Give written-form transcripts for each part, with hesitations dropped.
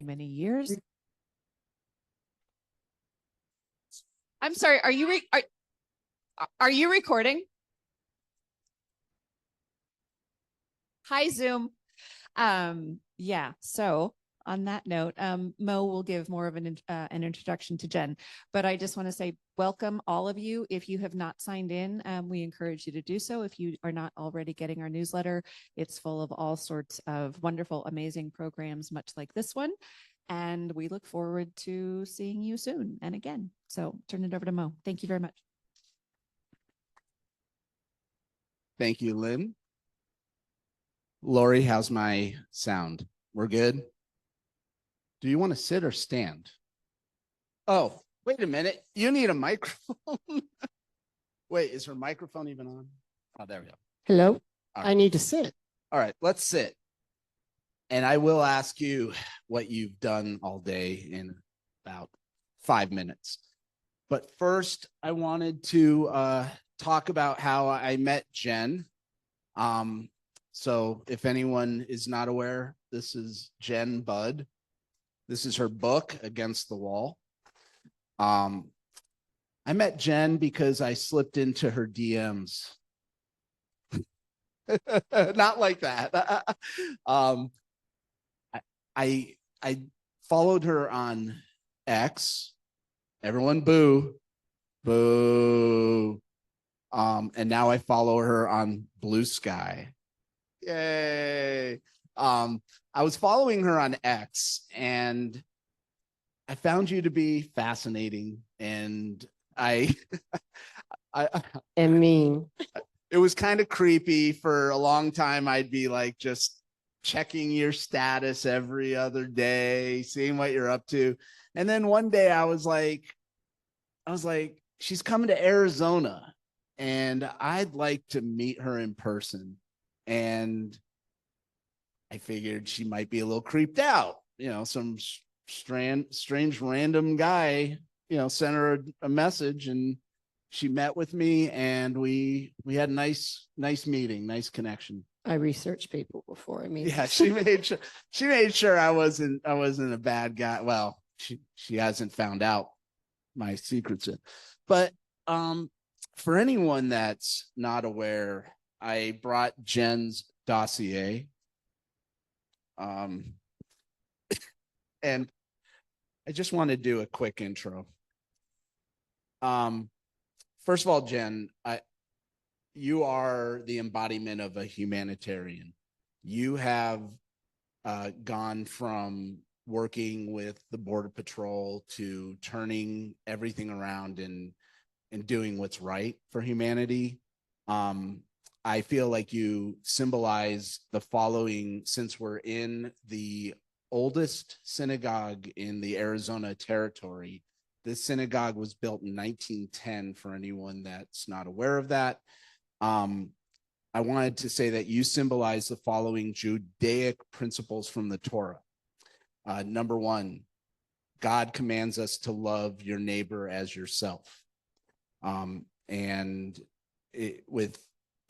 many years. I'm sorry, are you recording? Hi, Zoom. Yeah, so on that note, Mo will give more of an introduction to Jenn, but I just want to say welcome all of you. If you have not signed in, we encourage you to do so. If you are not already getting our newsletter, it's full of all sorts of wonderful, amazing programs, much like this one. And we look forward to seeing you soon and again. So turn it over to Mo. Thank you very much. Thank you, Lynn. Lori, how's my sound? We're good? Do you want to sit or stand? Oh, wait a minute. You need a microphone. Wait, is her microphone even on? Oh, there we go. Hello? Right. I need to sit. All right, let's sit. And I will ask you what you've done all day in about 5 minutes. But first, I wanted to talk about how I met Jenn. So if anyone is not aware, this is Jenn Budd. This is her book, Against the Wall. I met Jenn because I slipped into her DMs. Not like that. I followed her on X. Everyone boo. Boo. And now I follow her on Blue Sky. Yay. I was following her on X and I found you to be fascinating and I mean. It was kind of creepy. For a long time, I'd be like just checking your status every other day, seeing what you're up to. And then one day I was like, she's coming to Arizona and I'd like to meet her in person. And I figured she might be a little creeped out, some strange random guy, sent her a message and she met with me and we had a nice meeting, nice connection. I researched people before. Yeah, she made sure I wasn't a bad guy. Well, she hasn't found out my secrets yet. But for anyone that's not aware, I brought Jenn's dossier. And I just want to do a quick intro. First of all, Jenn, you are the embodiment of a humanitarian. You have gone from working with the Border Patrol to turning everything around and doing what's right for humanity. I feel like you symbolize the following, since we're in the oldest synagogue in the Arizona territory. This synagogue was built in 1910, for anyone that's not aware of that. I wanted to say that you symbolize the following Judaic principles from the Torah. Number one, God commands us to love your neighbor as yourself. And with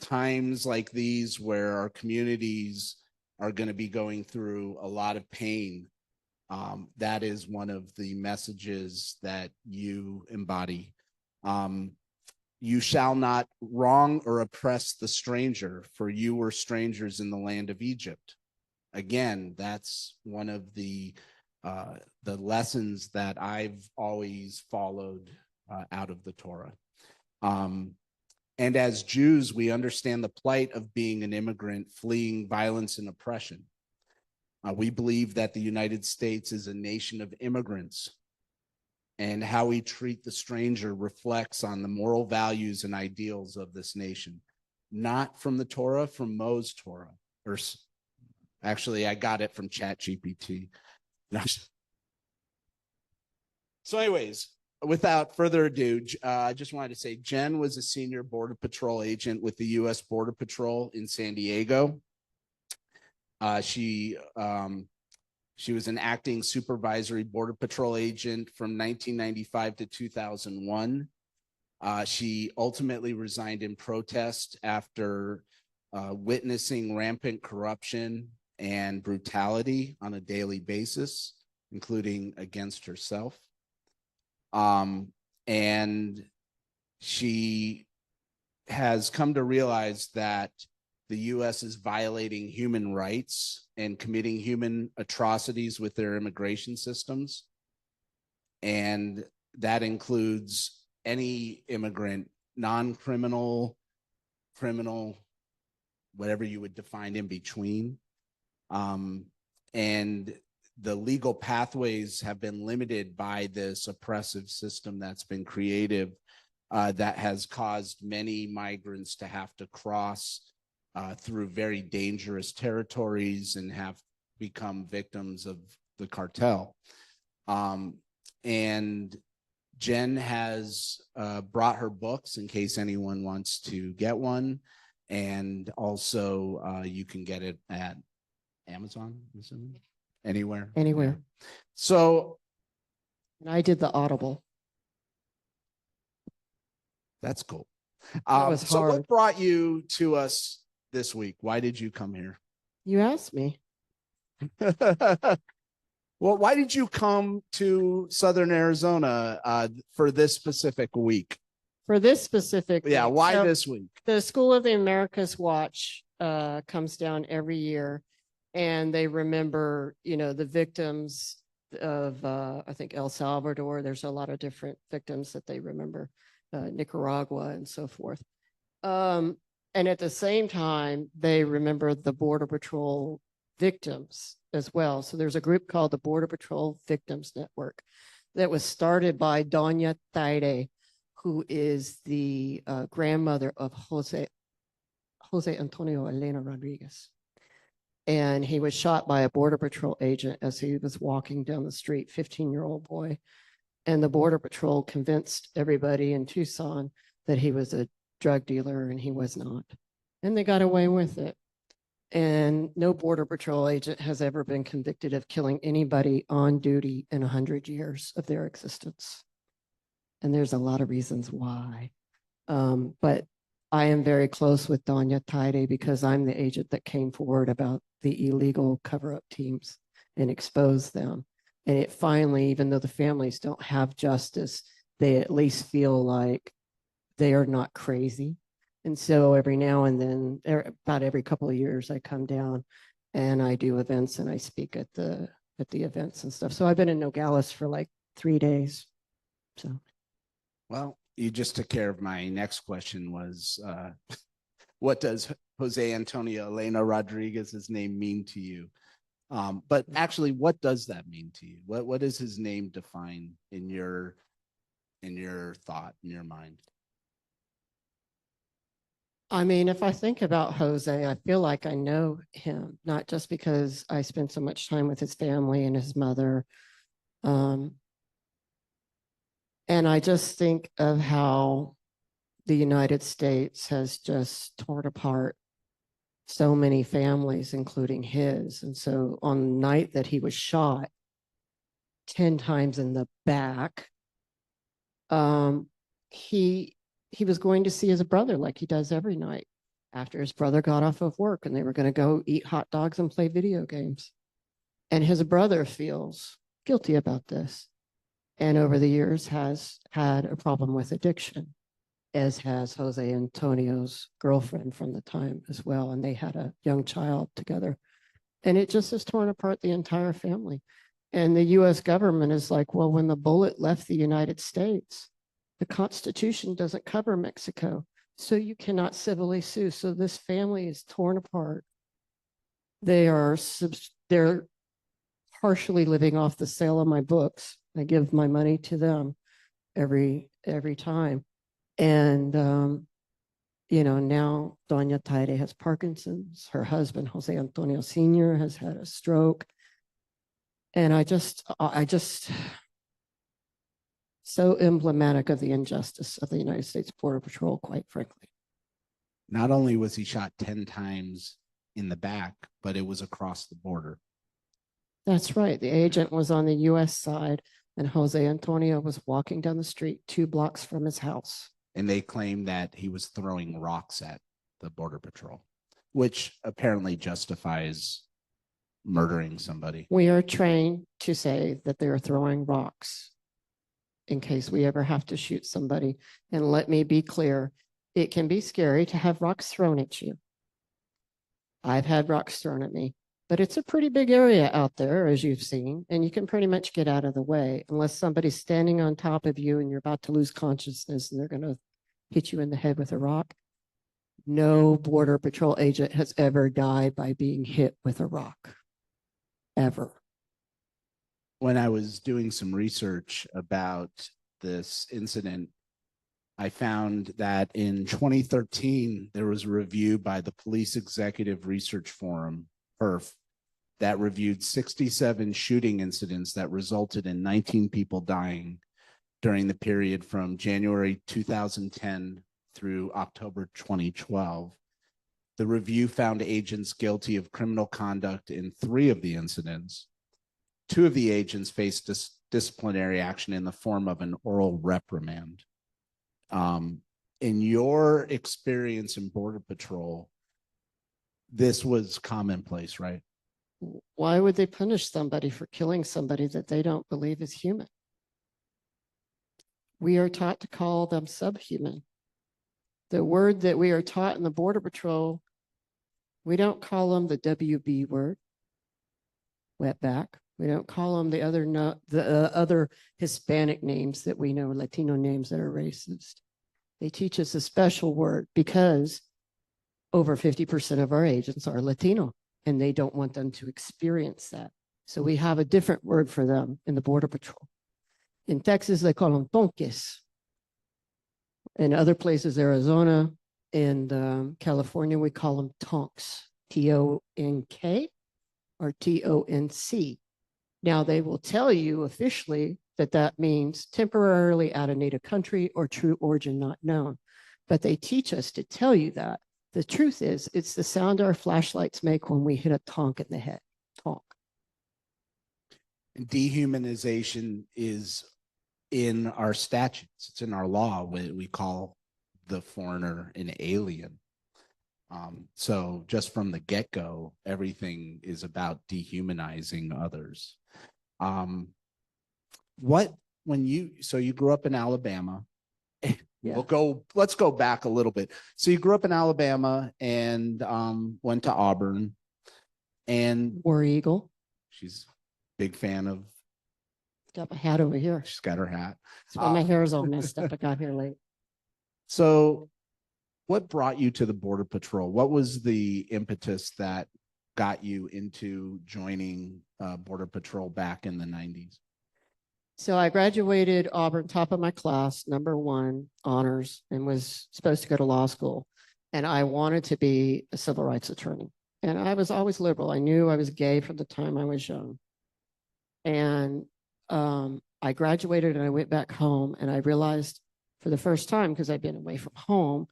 times like these where our communities are going to be going through a lot of pain, that is one of the messages that you embody. You shall not wrong or oppress the stranger, for you were strangers in the land of Egypt. Again, that's one of the lessons that I've always followed out of the Torah. And as Jews, we understand the plight of being an immigrant fleeing violence and oppression. We believe that the United States is a nation of immigrants, and how we treat the stranger reflects on the moral values and ideals of this nation, not from the Torah, from Mo's Torah. Or actually, I got it from ChatGPT. So anyways, without further ado, I just wanted to say Jenn was a senior Border Patrol agent with the U.S. Border Patrol in San Diego. She was an acting supervisory Border Patrol agent from 1995 to 2001. She ultimately resigned in protest after witnessing rampant corruption and brutality on a daily basis. including against herself. And she has come to realize that the U.S. is violating human rights and committing human atrocities with their immigration systems. And that includes any immigrant, non-criminal, criminal, whatever you would define in between. And the legal pathways have been limited by this oppressive system that's been created, that has caused many migrants to have to cross through very dangerous territories and have become victims of the cartel. And Jenn has brought her books in case anyone wants to get one. And also you can get it at Amazon, I'm assuming? Anywhere. Anywhere. Yeah. So. And I did the Audible. That's cool. Was so hard. what brought you to us this week? Why did you come here? You asked me. Well, why did you come to Southern Arizona for this specific week? For this specific Yeah, week. why So this week? the School of the Americas Watch comes down every year, and they remember, the victims of, I think, El Salvador. There's a lot of different victims that they remember, Nicaragua and so forth. And at the same time, they remember the Border Patrol victims as well. So there's a group called the Border Patrol Victims Network that was started by Doña Taire, who is the grandmother of Jose Antonio Elena Rodriguez. And he was shot by a Border Patrol agent as he was walking down the street, 15-year-old boy. And the Border Patrol convinced everybody in Tucson that he was a drug dealer, and he was not. And they got away with it. And no Border Patrol agent has ever been convicted of killing anybody on duty in 100 years of their existence. And there's a lot of reasons why. But I am very close with Doña Taire because I'm the agent that came forward about the illegal cover-up teams and exposed them. And it finally, even though the families don't have justice, they at least feel like they are not crazy. And so every now and then, about every couple of years, I come down and I do events and I speak at the events and stuff. So I've been in Nogales for like 3 days. So, well, you just took care of my next question was, what does Jose Antonio Elena Rodriguez's name mean to you? But actually, what does that mean to you? What does his name define in your thought, in your mind? I mean, if I think about Jose, I feel like I know him, not just because I spent so much time with his family and his mother. And I just think of how the United States has just torn apart so many families, including his. And so on the night that he was shot 10 times in the back, he was going to see his brother like he does every night after his brother got off of work, and they were going to go eat hot dogs and play video games. And his brother feels guilty about this. And over the years has had a problem with addiction, as has Jose Antonio's girlfriend from the time as well. And they had a young child together. And it just has torn apart the entire family. And the US government is like, well, when the bullet left the United States, the Constitution doesn't cover Mexico, so you cannot civilly sue. So this family is torn apart. They're partially living off the sale of my books. I give my money to them every time. And, now Doña Taire has Parkinson's. Her husband, Jose Antonio Sr., has had a stroke. And I just so emblematic of the injustice of the United States Border Patrol, quite frankly. Not only was he shot 10 times in the back, but it was across the border. That's right. The agent was on the US side, and Jose Antonio was walking down the street 2 blocks from his house. And they claimed that he was throwing rocks at the Border Patrol, which apparently justifies murdering somebody. We are trained to say that they are throwing rocks in case we ever have to shoot somebody. And let me be clear, it can be scary to have rocks thrown at you. I've had rocks thrown at me, but it's a pretty big area out there, as you've seen, and you can pretty much get out of the way unless somebody's standing on top of you and you're about to lose consciousness and they're going to hit you in the head with a rock. No Border Patrol agent has ever died by being hit with a rock, ever. When I was doing some research about this incident, I found that in 2013, there was a review by the Police Executive Research Forum, PERF, that reviewed 67 shooting incidents that resulted in 19 people dying during the period from January 2010 through October 2012. The review found agents guilty of criminal conduct in 3 of the incidents. 2 of the agents faced disciplinary action in the form of an oral reprimand. In your experience in Border Patrol, this was commonplace, right? Why would they punish somebody for killing somebody that they don't believe is human? We are taught to call them subhuman. The word that we are taught in the Border Patrol, we don't call them the WB word, wetback. We don't call them the other Hispanic names that we know, Latino names that are racist. They teach us a special word because over 50% of our agents are Latino and they don't want them to experience that. So we have a different word for them in the Border Patrol. In Texas, they call them tonques. In other places, Arizona and California, we call them tonks, T-O-N-K or T-O-N-C. Now, they will tell you officially that that means temporarily out of native country or true origin not known. But they teach us to tell you that. The truth is, it's the sound our flashlights make when we hit a tonk in the head. Tonk. Dehumanization is in our statutes. It's in our law. We call the foreigner an alien. So just from the get-go, everything is about dehumanizing others. So you grew up in Alabama. Yeah. Let's go back a little bit. So you grew up in Alabama and went to Auburn, and War Eagle. she's a big fan of. Got my hat over here. She's got her hat. That's why my hair is all messed up. I got here late. So what brought you to the Border Patrol? What was the impetus that got you into joining Border Patrol back in the 90s? So I graduated Auburn, top of my class, #1 honors, and was supposed to go to law school. And I wanted to be a civil rights attorney. And I was always liberal. I knew I was gay from the time I was young. And I graduated and I went back home and I realized for the first time, because I'd been away from home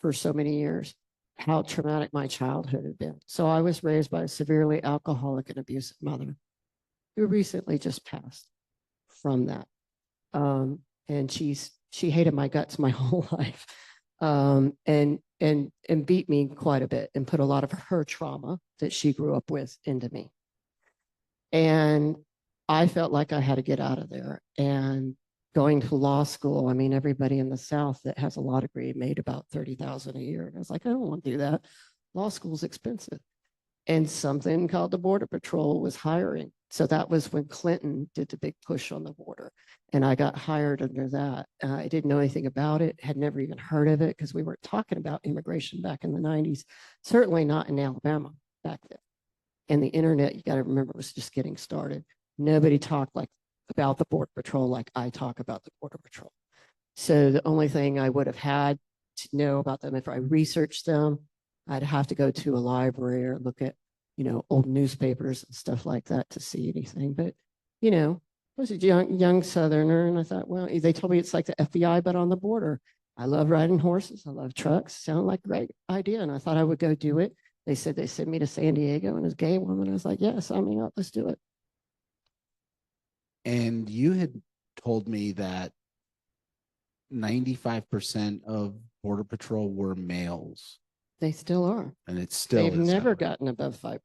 for so many years, how traumatic my childhood had been. So I was raised by a severely alcoholic and abusive mother who recently just passed from that. And she hated my guts my whole life, and beat me quite a bit and put a lot of her trauma that she grew up with into me. And I felt like I had to get out of there. And going to law school, I mean, everybody in the South that has a law degree made about $30,000 a year. And I was like, I don't want to do that. Law school's expensive. And something called the Border Patrol was hiring. So that was when Clinton did the big push on the border. And I got hired under that. I didn't know anything about it, had never even heard of it because we weren't talking about immigration back in the 90s, certainly not in Alabama back then. And the internet, you got to remember, was just getting started. Nobody talked about the Border Patrol like I talk about the Border Patrol. So the only thing I would have had to know about them, if I researched them, I'd have to go to a library or look at, old newspapers and stuff like that to see anything. But, I was a young Southerner, and I thought, well, they told me it's like the FBI, but on the border. I love riding horses. I love trucks. Sounded like a great idea. And I thought I would go do it. They said they sent me to San Diego and as a gay woman. I was like, yeah, sign me up. Let's do it. And you had told me that 95% of Border Patrol were males. They still are. And it's still They've is never that way. gotten above 5%.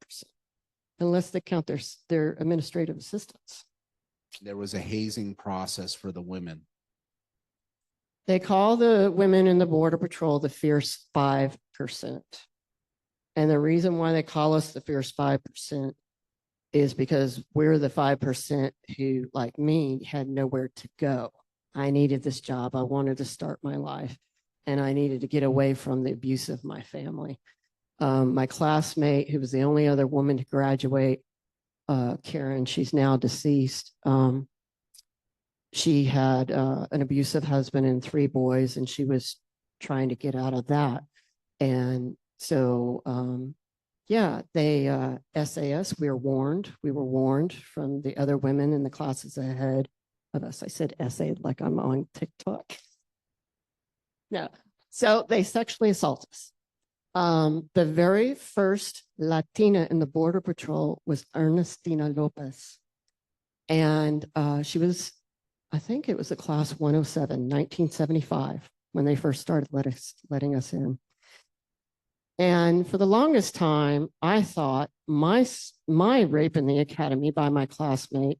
unless they count their administrative assistants. There was a hazing process for the women. They call the women in the Border Patrol the fierce 5%. And the reason why they call us the fierce 5% is because we're the 5% who, like me, had nowhere to go. I needed this job. I wanted to start my life, and I needed to get away from the abuse of my family. My classmate, who was the only other woman to graduate, Karen, she's now deceased. She had an abusive husband and 3 boys, and she was trying to get out of that. And so, yeah, they SAS, we were warned from the other women in the classes ahead of us. I said SA like I'm on TikTok. No, so they sexually assault us. The very first Latina in the Border Patrol was Ernestina Lopez. And she was, I think it was a class 107, 1975, when they first started letting us in. And for the longest time, I thought my rape in the academy by my classmate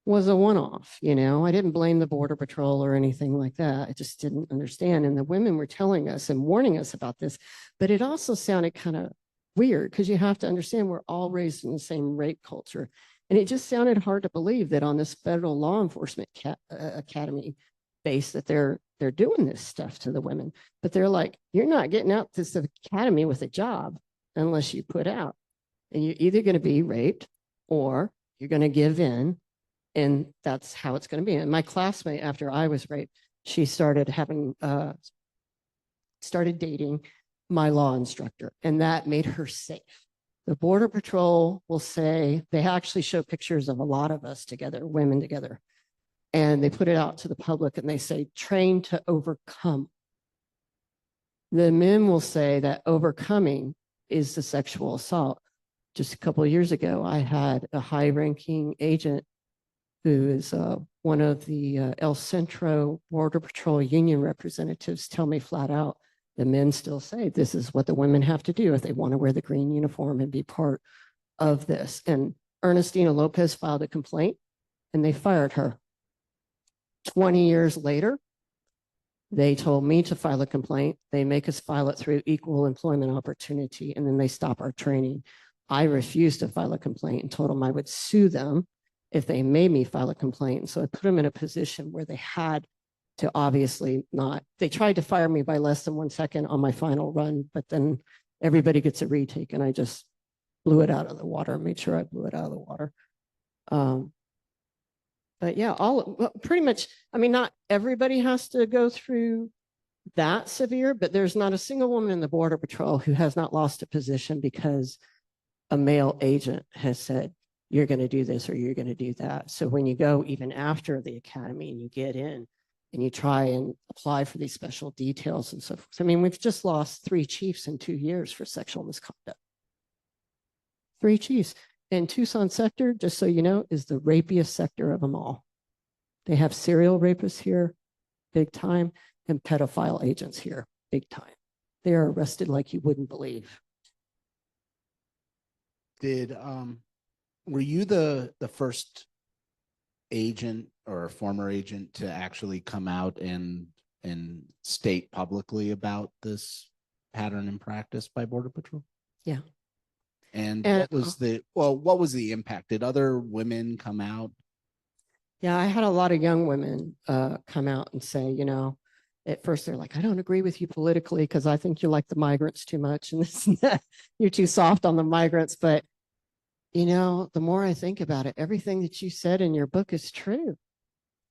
was a one-off. You know, I didn't blame the Border Patrol or anything like that. I just didn't understand. And the women were telling us and warning us about this, but it also sounded kind of weird because you have to understand we're all raised in the same rape culture. And it just sounded hard to believe that on this federal law enforcement academy base that they're doing this stuff to the women. But they're like, you're not getting out this academy with a job unless you put out. And you're either going to be raped or you're going to give in. And that's how it's going to be. And my classmate, after I was raped, she started dating my law instructor, and that made her safe. The Border Patrol will say, they actually show pictures of a lot of us together, women together, and they put it out to the public and they say, train to overcome. The men will say that overcoming is the sexual assault. Just a couple of years ago, I had a high-ranking agent who is one of the El Centro Border Patrol union representatives tell me flat out, the men still say this is what the women have to do if they want to wear the green uniform and be part of this. And Ernestina Lopez filed a complaint and they fired her. 20 years later, they told me to file a complaint. They make us file it through equal employment opportunity, and then they stop our training. I refused to file a complaint and told them I would sue them if they made me file a complaint. So I put them in a position where they had to obviously not. They tried to fire me by less than 1 second on my final run, but then everybody gets a retake, and I just blew it out of the water, made sure I blew it out of the water. But yeah, pretty much, I mean, not everybody has to go through that severe, but there's not a single woman in the Border Patrol who has not lost a position because a male agent has said, you're going to do this or you're going to do that. So when you go even after the academy and you get in and you try and apply for these special details and so forth. I mean, we've just lost 3 chiefs in 2 years for sexual misconduct. 3 chiefs. And Tucson sector, just so you know, is the rapiest sector of them all. They have serial rapists here, big time, and pedophile agents here, big time. They are arrested like you wouldn't believe. Were you the first agent or former agent to actually come out and state publicly about this pattern in practice by Border Patrol? Yeah. And what was the impact? Did other women come out? Yeah, I had a lot of young women come out and say, you know, at first they're like, I don't agree with you politically because I think you like the migrants too much and this and that. You're too soft on the migrants. But, you know, the more I think about it, everything that you said in your book is true.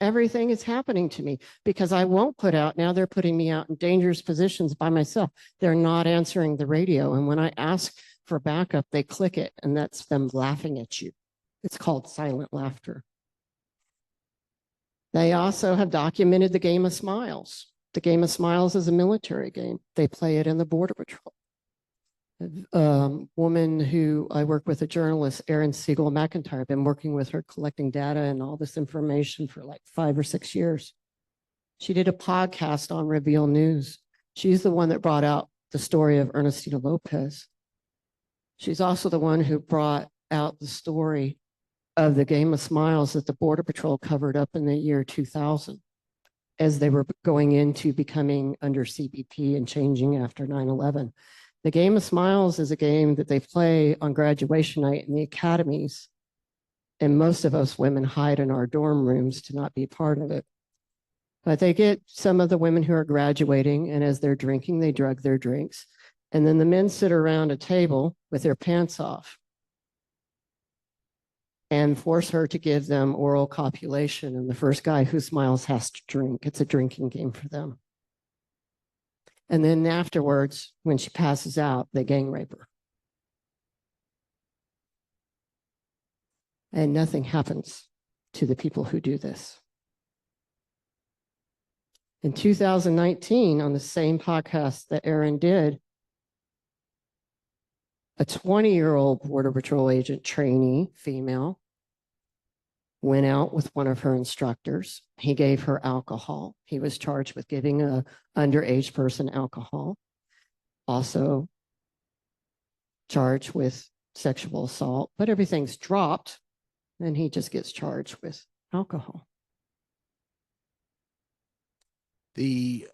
Everything is happening to me because I won't put out. Now they're putting me out in dangerous positions by myself. They're not answering the radio. And when I ask for backup, they click it, and that's them laughing at you. It's called silent laughter. They also have documented the game of smiles. The game of smiles is a military game. They play it in the Border Patrol. Woman who I work with, a journalist, Erin Siegel McIntyre, I've been working with her collecting data and all this information for like 5 or 6 years. She did a podcast on Reveal News. She's the one that brought out the story of Ernestina Lopez. She's also the one who brought out the story of the game of smiles that the Border Patrol covered up in the year 2000 as they were going into becoming under CBP and changing after 9/11. The game of smiles is a game that they play on graduation night in the academies. And most of us women hide in our dorm rooms to not be part of it. But they get some of the women who are graduating, and as they're drinking, they drug their drinks. And then the men sit around a table with their pants off and force her to give them oral copulation. And the first guy who smiles has to drink. It's a drinking game for them. And then afterwards, when she passes out, they gang rape her. And nothing happens to the people who do this. In 2019, on the same podcast that Erin did, a 20-year-old Border Patrol agent trainee, female, went out with one of her instructors. He gave her alcohol. He was charged with giving an underage person alcohol. Also charged with sexual assault, but everything's dropped, and he just gets charged with alcohol. The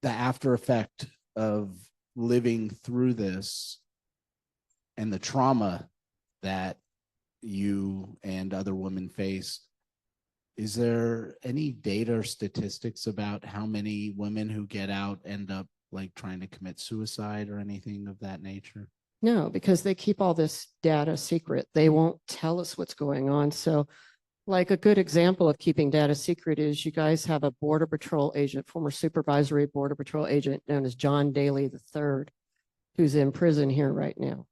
after effect of living through this and the trauma that you and other women face, is there any data or statistics about how many women who get out end up like trying to commit suicide or anything of that nature? No, because they keep all this data secret. They won't tell us what's going on. So like a good example of keeping data secret is you guys have a Border Patrol agent, former Supervisory Border Patrol agent known as John Daly III, who's in prison here right now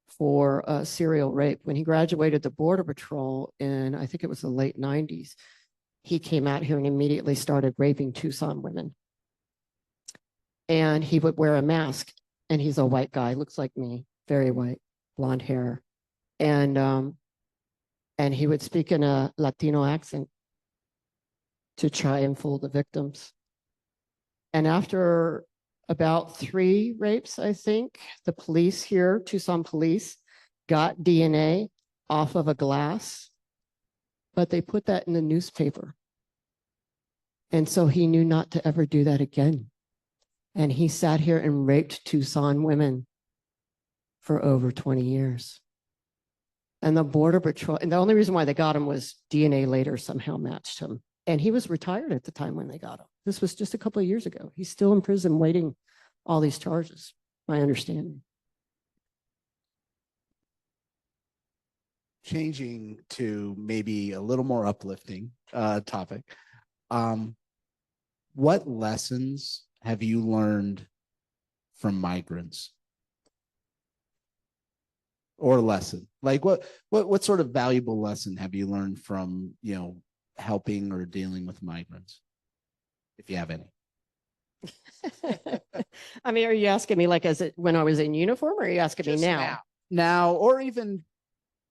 for serial rape. When he graduated the Border Patrol in, I think it was the late 90s, he came out here and immediately started raping Tucson women. And he would wear a mask, and he's a white guy, looks like me, very white, blonde hair. And he would speak in a Latino accent to try and fool the victims. And after about 3 rapes, I think, the police here, Tucson police, got DNA off of a glass, but they put that in the newspaper. And so he knew not to ever do that again. And he sat here and raped Tucson women for over 20 years. And the Border Patrol, and the only reason why they got him was DNA later somehow matched him. And he was retired at the time when they got him. This was just a couple of years ago. He's still in prison waiting all these charges, my understanding. Changing to maybe a little more uplifting topic. What lessons have you learned from migrants? Or lesson, like what sort of valuable lesson have you learned from, you know, helping or dealing with migrants, if you have any? I mean, are you asking me like as it when I was in uniform, or are you asking Just me now? Now, or even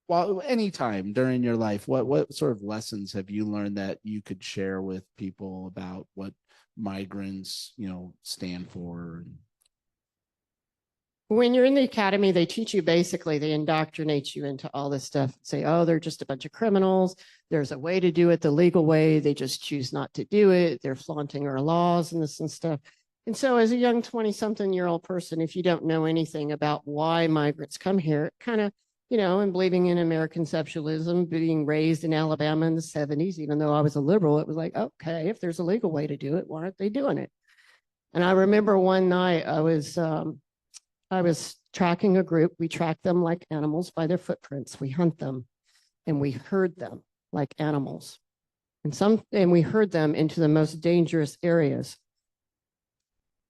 while anytime during your life, what sort of lessons have you learned that you could share with people about what migrants, you know, stand for? When you're in the academy, they teach you basically, they indoctrinate you into all this stuff. Say, oh, they're just a bunch of criminals. There's a way to do it the legal way. They just choose not to do it. They're flaunting our laws and this and stuff. And so as a young 20-something-year-old person, if you don't know anything about why migrants come here, kind of, you know, and believing in American conceptualism, being raised in Alabama in the 70s, even though I was a liberal, it was like, okay, if there's a legal way to do it, why aren't they doing it? And I remember one night I was tracking a group. We track them like animals by their footprints. We hunt them and we herd them like animals. And we herd them into the most dangerous areas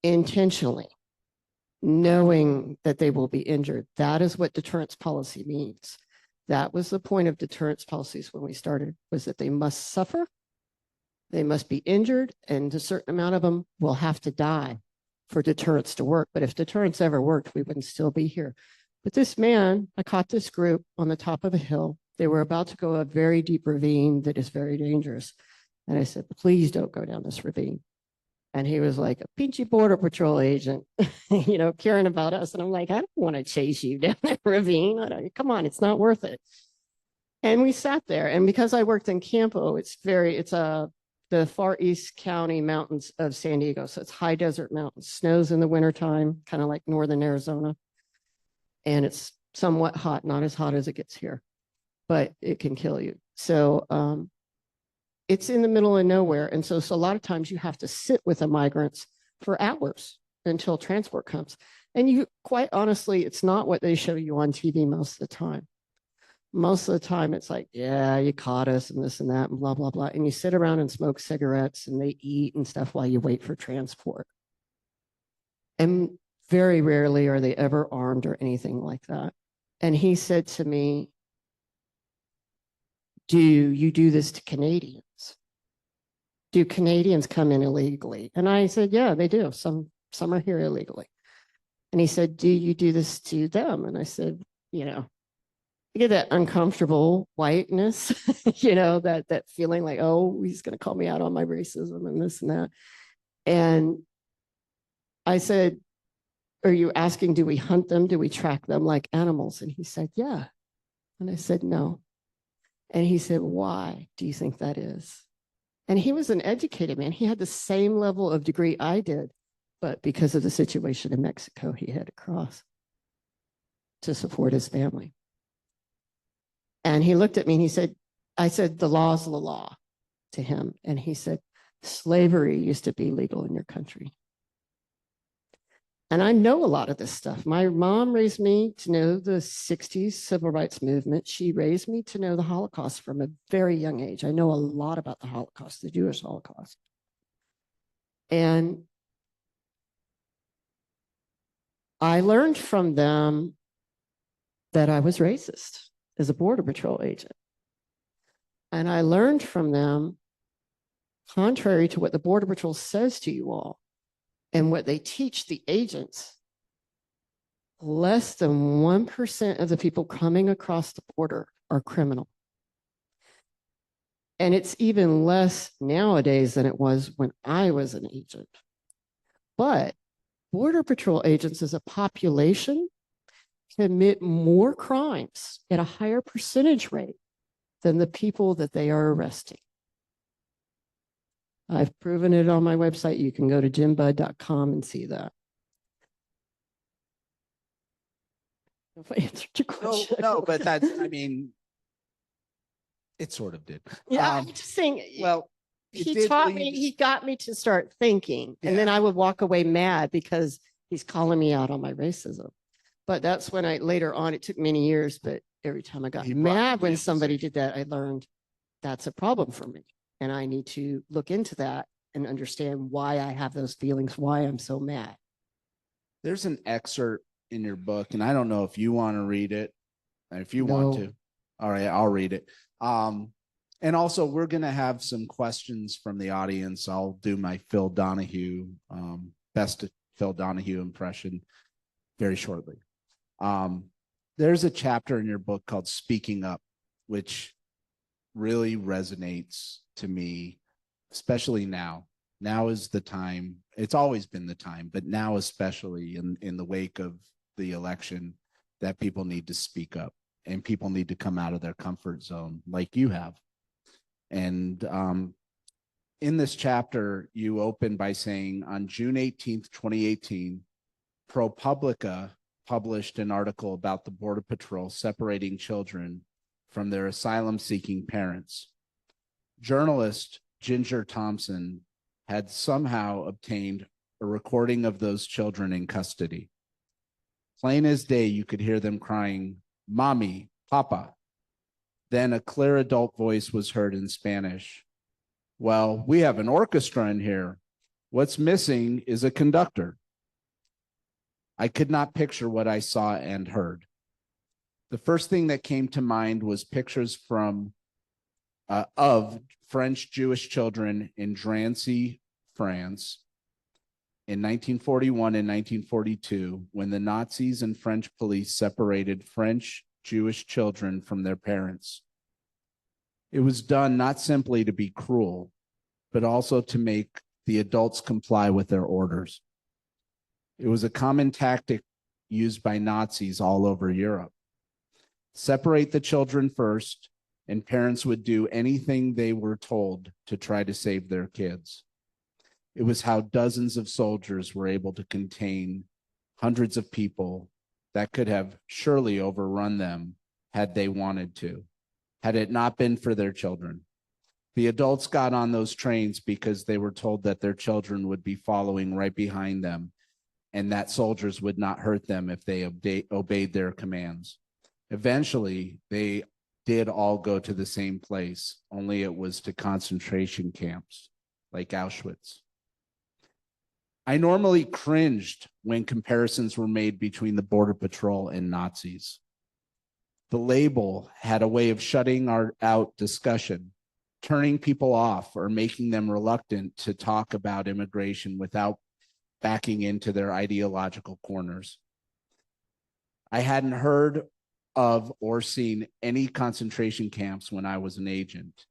intentionally, knowing that they will be injured. That is what deterrence policy means. That was the point of deterrence policies when we started, was that they must suffer, they must be injured, and a certain amount of them will have to die for deterrence to work. But if deterrence ever worked, we wouldn't still be here. But this man, I caught this group on the top of a hill. They were about to go a very deep ravine that is very dangerous. And I said, please don't go down this ravine. And he was like, a peachy border patrol agent, caring about us. And I'm like, I don't want to chase you down that ravine. Come on, it's not worth it. And we sat there. And because I worked in Campo, it's the far east county mountains of San Diego. So it's high desert mountains, snows in the wintertime, kind of like northern Arizona. And it's somewhat hot, not as hot as it gets here, but it can kill you. So it's in the middle of nowhere. And so a lot of times you have to sit with the migrants for hours until transport comes. And you, quite honestly, it's not what they show you on TV most of the time. Most of the time it's like, yeah, you caught us and this and that and blah, blah, blah. And you sit around and smoke cigarettes and they eat and stuff while you wait for transport. And very rarely are they ever armed or anything like that. And he said to me, do you do this to Canadians? Do Canadians come in illegally? And I said, yeah, they do. Some are here illegally. And he said, do you do this to them? And I said, you get that uncomfortable whiteness, that feeling like, oh, he's going to call me out on my racism and this and that. And I said, are you asking, do we hunt them? Do we track them like animals? And he said, yeah. And I said, no. And he said, why do you think that is? And he was an educated man. He had the same level of degree I did, but because of the situation in Mexico, he had to cross to support his family. And he looked at me and he said, I said, the law is the law to him. And he said, slavery used to be legal in your country. And I know a lot of this stuff. My mom raised me to know the 60s civil rights movement. She raised me to know the Holocaust from a very young age. I know a lot about the Holocaust, the Jewish Holocaust. And I learned from them that I was racist as a Border Patrol agent. And I learned from them, contrary to what the Border Patrol says to you all, and what they teach the agents, less than 1% of the people coming across the border are criminal. And it's even less nowadays than it was when I was an agent. But Border Patrol agents as a population commit more crimes at a higher percentage rate than the people that they are arresting. I've proven it on my website. You can go to jennbudd.com and see that. If I answered your question. No, but that's, it sort of did. Yeah, I'm just saying, well, he taught me, he got me to start thinking. Yeah. And then I would walk away mad because he's calling me out on my racism. But that's when later on, it took many years, but every time I got mad when somebody did that, I learned that's a problem for me. And I need to look into that and understand why I have those feelings, why I'm so mad. There's an excerpt in your book, and I don't know if you want to read it. If you want to. All right, I'll read it. And also, we're going to have some questions from the audience. I'll do my Phil Donahue, best Phil Donahue impression very shortly. There's a chapter in your book called Speaking Up, which really resonates to me, especially now. Now is the time. It's always been the time, but now especially in the wake of the election, that people need to speak up and people need to come out of their comfort zone like you have. And in this chapter, you open by saying, on June 18th, 2018, ProPublica published an article about the Border Patrol separating children from their asylum-seeking parents. Journalist Ginger Thompson had somehow obtained a recording of those children in custody. Plain as day, you could hear them crying, "Mommy, Papa." Then a clear adult voice was heard in Spanish. "Well, we have an orchestra in here. What's missing is a conductor." I could not picture what I saw and heard. The first thing that came to mind was pictures of French Jewish children in Drancy, France, in 1941 and 1942, when the Nazis and French police separated French Jewish children from their parents. It was done not simply to be cruel, but also to make the adults comply with their orders. It was a common tactic used by Nazis all over Europe. Separate the children first, and parents would do anything they were told to try to save their kids. It was how dozens of soldiers were able to contain hundreds of people that could have surely overrun them had they wanted to, had it not been for their children. The adults got on those trains because they were told that their children would be following right behind them and that soldiers would not hurt them if they obeyed their commands. Eventually, they did all go to the same place, only it was to concentration camps like Auschwitz. I normally cringed when comparisons were made between the Border Patrol and Nazis. The label had a way of shutting out discussion, turning people off or making them reluctant to talk about immigration without backing into their ideological corners. I hadn't heard of or seen any concentration camps when I was an agent.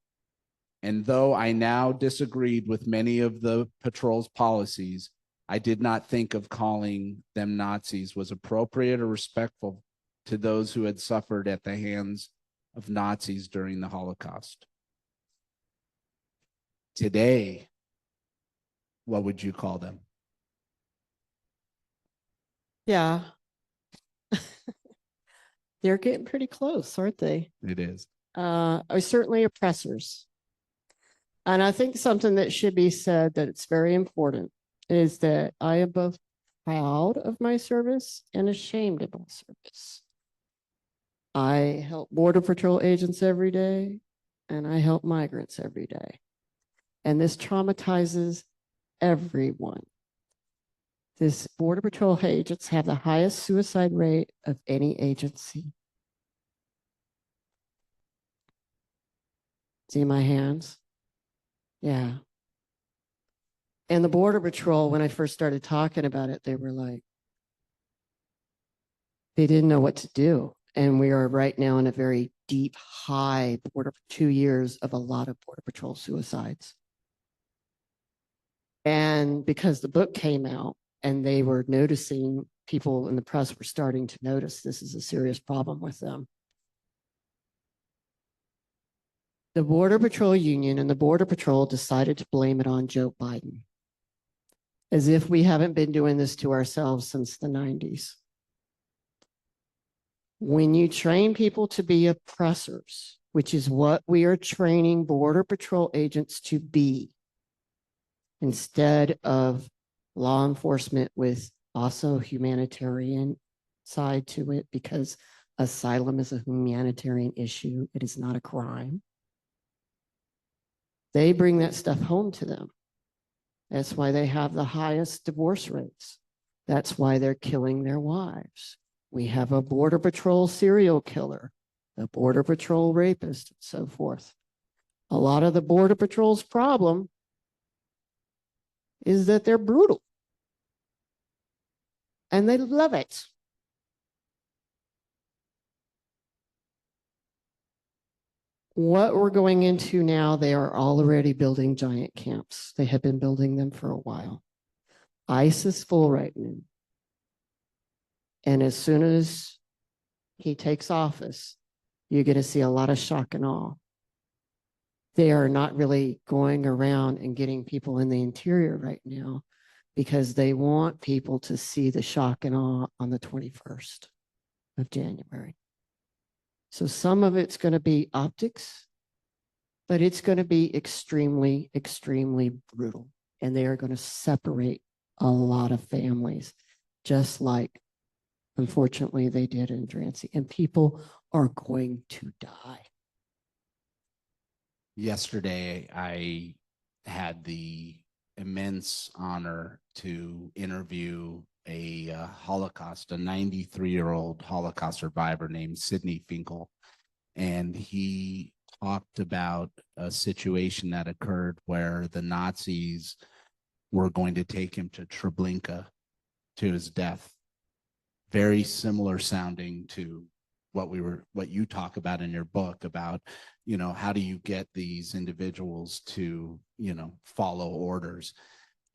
And though I now disagreed with many of the patrol's policies, I did not think of calling them Nazis was appropriate or respectful to those who had suffered at the hands of Nazis during the Holocaust. Today, what would you call them? Yeah. They're getting pretty close, aren't they? It is. Are certainly oppressors. And I think something that should be said that it's very important is that I am both proud of my service and ashamed of my service. I help Border Patrol agents every day, and I help migrants every day. And this traumatizes everyone. This Border Patrol agents have the highest suicide rate of any agency. See my hands? Yeah. And the Border Patrol, when I first started talking about it, they were like, they didn't know what to do. And we are right now in a very deep, high border, 2 years of a lot of Border Patrol suicides. And because the book came out and they were noticing, people in the press were starting to notice this is a serious problem with them. The Border Patrol Union and the Border Patrol decided to blame it on Joe Biden, as if we haven't been doing this to ourselves since the 90s. When you train people to be oppressors, which is what we are training Border Patrol agents to be, instead of law enforcement with also humanitarian side to it, because asylum is a humanitarian issue, it is not a crime. They bring that stuff home to them. That's why they have the highest divorce rates. That's why they're killing their wives. We have a Border Patrol serial killer, a Border Patrol rapist, and so forth. A lot of the Border Patrol's problem is that they're brutal. And they love it. What we're going into now, they are already building giant camps. They have been building them for a while. ICE is full right now. And as soon as he takes office, you're going to see a lot of shock and awe. They are not really going around and getting people in the interior right now because they want people to see the shock and awe on the 21st of January. So some of it's going to be optics, but it's going to be extremely, extremely brutal. And they are going to separate a lot of families, just like, unfortunately, they did in Drancy. And people are going to die. Yesterday, I had the immense honor to interview a Holocaust, a 93-year-old Holocaust survivor named Sidney Finkel. And he talked about a situation that occurred where the Nazis were going to take him to Treblinka to his death. Very similar sounding to what you talk about in your book about, how do you get these individuals to, follow orders?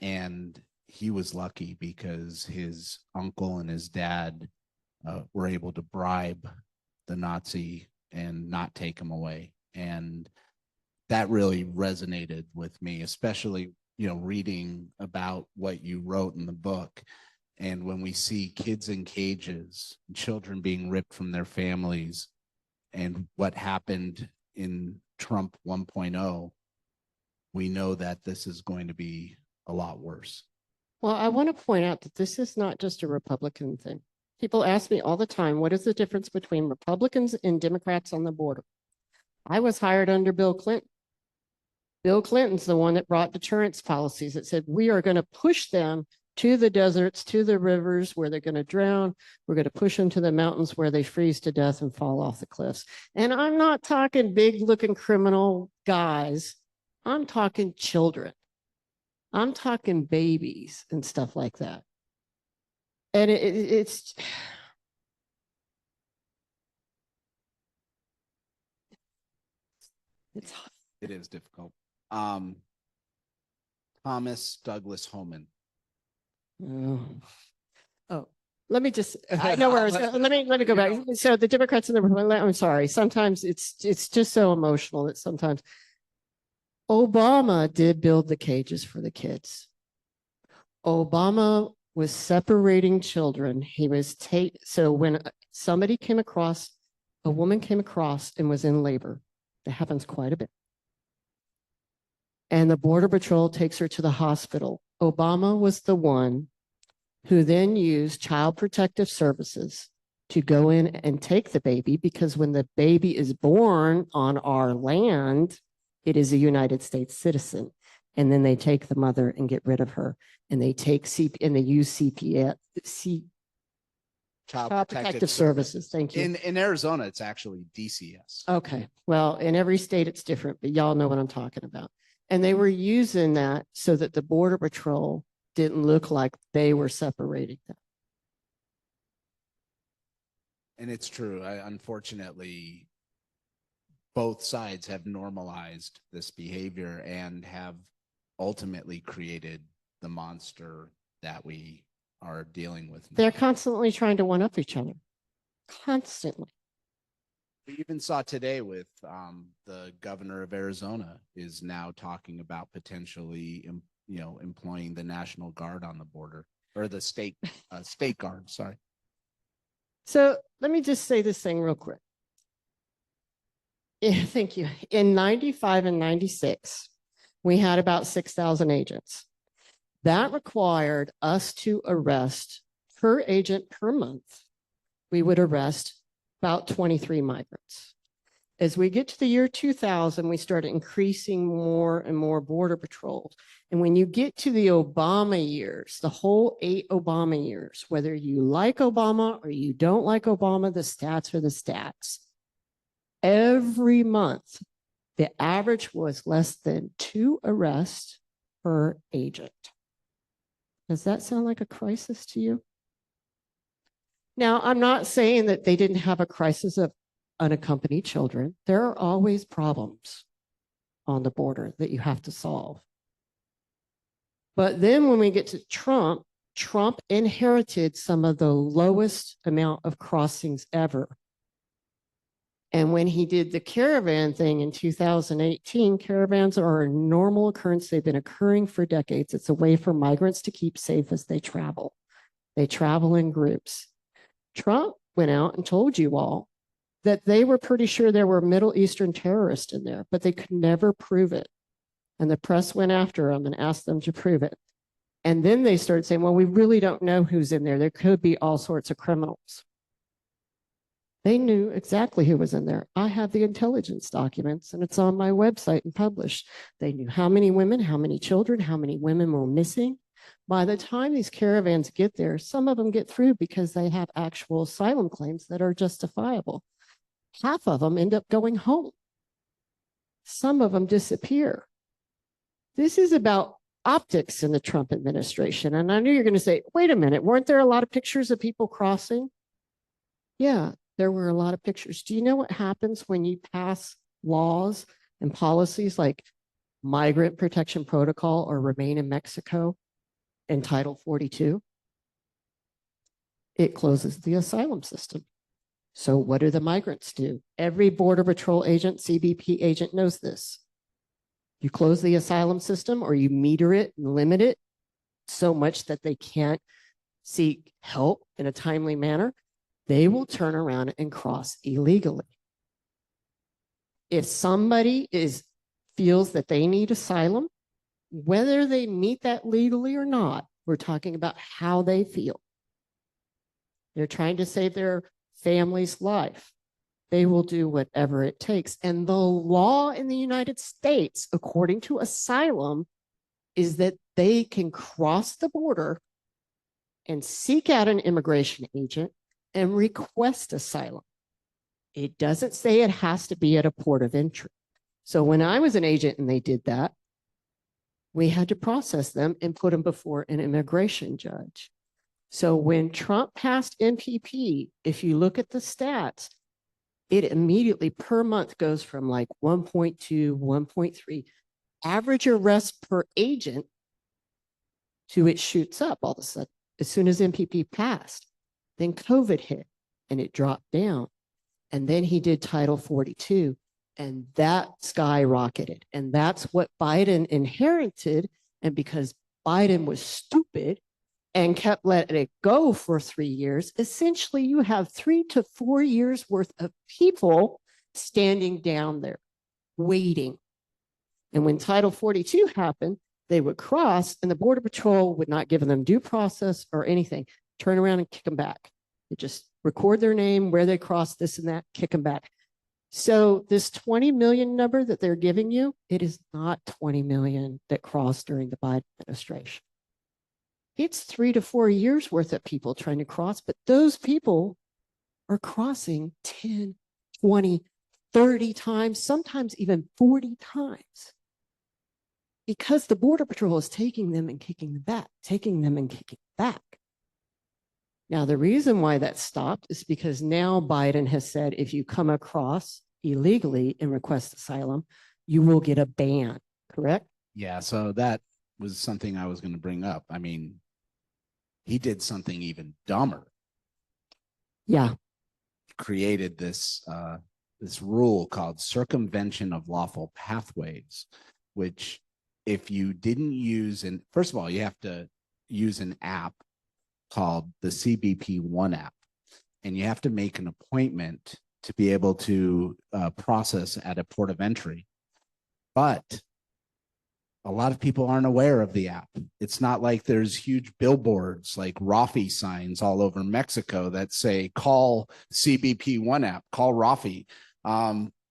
And he was lucky because his uncle and his dad were able to bribe the Nazi and not take him away. And that really resonated with me, especially, reading about what you wrote in the book. And when we see kids in cages, children being ripped from their families, and what happened in Trump 1.0, we know that this is going to be a lot worse. Well, I want to point out that this is not just a Republican thing. People ask me all the time, what is the difference between Republicans and Democrats on the border? I was hired under Bill Clinton. Bill Clinton's the one that brought deterrence policies that said, we are going to push them to the deserts, to the rivers where they're going to drown. We're going to push them to the mountains where they freeze to death and fall off the cliffs. And I'm not talking big looking criminal guys. I'm talking children. I'm talking babies and stuff like that. And it's it is difficult. Thomas Douglas Homan. Oh, let me just, I know where I was, let me go back. So the Democrats and the Republicans, I'm sorry, sometimes it's just so emotional that sometimes Obama did build the cages for the kids. Obama was separating children. He was so when somebody came across, a woman came across and was in labor, that happens quite a bit. And the Border Patrol takes her to the hospital. Obama was the one who then used Child Protective Services to go in and take the baby, because when the baby is born on our land, it is a United States citizen. And then they take the mother and get rid of her. And they take and they use Child Protective Services. Thank you. In Arizona, it's actually DCS. Okay. Well, in every state, it's different, but y'all know what I'm talking about. And they were using that so that the Border Patrol didn't look like they were separating them. And it's true. Unfortunately, both sides have normalized this behavior and have ultimately created the monster that we are dealing with now. They're constantly trying to one-up each other. Constantly. We even saw today with the governor of Arizona is now talking about potentially, employing the National Guard on the border, or the state guard. Sorry. So let me just say this thing real quick. Yeah, thank you. In 95 and 96, we had about 6,000 agents. That required us to arrest per agent per month. We would arrest about 23 migrants. As we get to the year 2000, we started increasing more and more border patrols. And when you get to the Obama years, the whole 8 Obama years, whether you like Obama or you don't like Obama, the stats are the stats. Every month, the average was less than 2 arrests per agent. Does that sound like a crisis to you? Now, I'm not saying that they didn't have a crisis of unaccompanied children. There are always problems on the border that you have to solve. But then when we get to Trump, Trump inherited some of the lowest amount of crossings ever. And when he did the caravan thing in 2018, caravans are a normal occurrence. They've been occurring for decades. It's a way for migrants to keep safe as they travel. They travel in groups. Trump went out and told you all that they were pretty sure there were Middle Eastern terrorists in there, but they could never prove it. And the press went after them and asked them to prove it. And then they started saying, well, we really don't know who's in there. There could be all sorts of criminals. They knew exactly who was in there. I have the intelligence documents, and it's on my website and published. They knew how many women, how many children, how many women were missing. By the time these caravans get there, some of them get through because they have actual asylum claims that are justifiable. Half of them end up going home. Some of them disappear. This is about optics in the Trump administration. And I knew you're going to say, wait a minute, weren't there a lot of pictures of people crossing? Yeah, there were a lot of pictures. Do you know what happens when you pass laws and policies like Migrant Protection Protocol or Remain in Mexico? in Title 42? It closes the asylum system. So what do the migrants do? Every Border Patrol agent, CBP agent knows this. You close the asylum system or you meter it and limit it so much that they can't seek help in a timely manner, they will turn around and cross illegally. If somebody feels that they need asylum, whether they meet that legally or not, we're talking about how they feel. They're trying to save their family's life. They will do whatever it takes. And the law in the United States, according to asylum, is that they can cross the border and seek out an immigration agent and request asylum. It doesn't say it has to be at a port of entry. So when I was an agent and they did that, we had to process them and put them before an immigration judge. So when Trump passed MPP, if you look at the stats, it immediately per month goes from like 1.2, 1.3 average arrests per agent to it shoots up all of a sudden as soon as MPP passed. Then COVID hit and it dropped down. And then he did Title 42 and that skyrocketed. And that's what Biden inherited. And because Biden was stupid and kept letting it go for 3 years, essentially you have 3 to 4 years worth of people standing down there waiting. And when Title 42 happened, they would cross and the Border Patrol would not give them due process or anything, turn around and kick them back. They just record their name, where they crossed, this and that, kick them back. So this 20 million number that they're giving you, it is not 20 million that crossed during the Biden administration. It's 3 to 4 years worth of people trying to cross, but those people are crossing 10, 20, 30 times, sometimes even 40 times. Because the Border Patrol is taking them and kicking them back, taking them and kicking back. Now, the reason why that stopped is because now Biden has said, if you come across illegally and request asylum, you will get a ban, correct? Yeah, so that was something I was going to bring up. I mean, he did something even dumber. Yeah. Created this this rule called circumvention of lawful pathways, which if you didn't use, and first of all, you have to use an app called the CBP One app, and you have to make an appointment to be able to process at a port of entry. But a lot of people aren't aware of the app. It's not like there's huge billboards like Rafi signs all over Mexico that say, call CBP One app, call Rafi.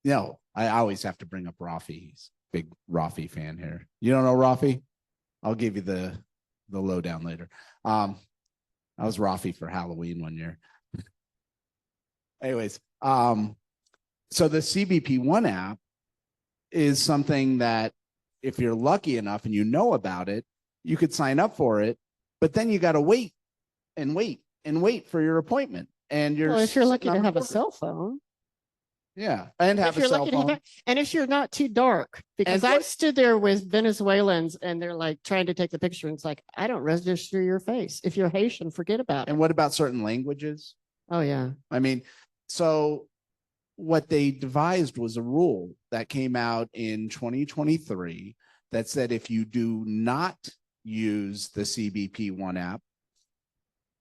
No, I always have to bring up Rafi. He's a big Rafi fan here. You don't know Rafi? I'll give you the lowdown later. I was Rafi for Halloween one year. Anyways, so the CBP One app is something that if you're lucky enough and you know about it, you could sign up for it, but then you got to wait and wait and wait for your appointment. And Well, if you're lucky to have a cell phone. Yeah, and have a cell phone. And if you're not too dark, because I've stood there with Venezuelans and they're like trying to take the picture and it's like, I don't register your face. If you're Haitian, forget about it. And what about certain languages? Oh, yeah. I mean, so what they devised was a rule that came out in 2023 that said if you do not use the CBP One app,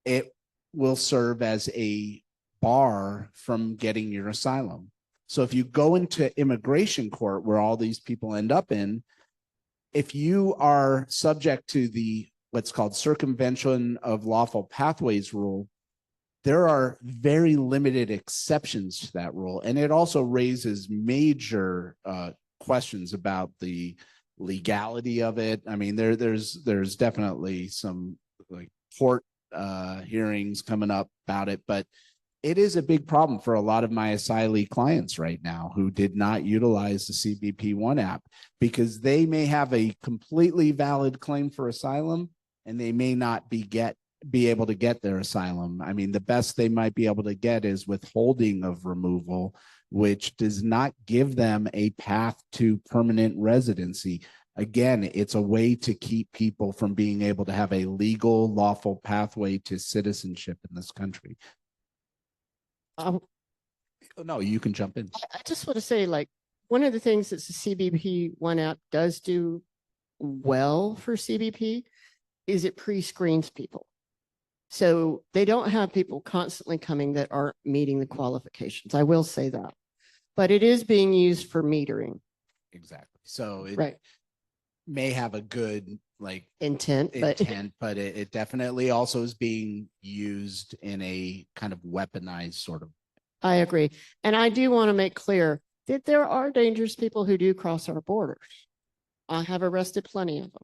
it will serve as a bar from getting your asylum. So if you go into immigration court where all these people end up in, if you are subject to the what's called circumvention of lawful pathways rule, there are very limited exceptions to that rule. And it also raises major questions about the legality of it. I mean, there's definitely some like court hearings coming up about it, but it is a big problem for a lot of my asylee clients right now who did not utilize the CBP One app because they may have a completely valid claim for asylum and they may not be able to get their asylum. I mean, the best they might be able to get is withholding of removal, which does not give them a path to permanent residency. again, it's a way to keep people from being able to have a legal, lawful pathway to citizenship in this country. No, you can jump in. I just want to say, like, one of the things that the CBP One app does do well for CBP is it pre-screens people. So they don't have people constantly coming that aren't meeting the qualifications. I will say that. But it is being used for metering. Exactly. So it Right. may have a good intent, but it definitely also is being used in a kind of weaponized sort of. I agree. And I do want to make clear that there are dangerous people who do cross our borders. I have arrested plenty of them.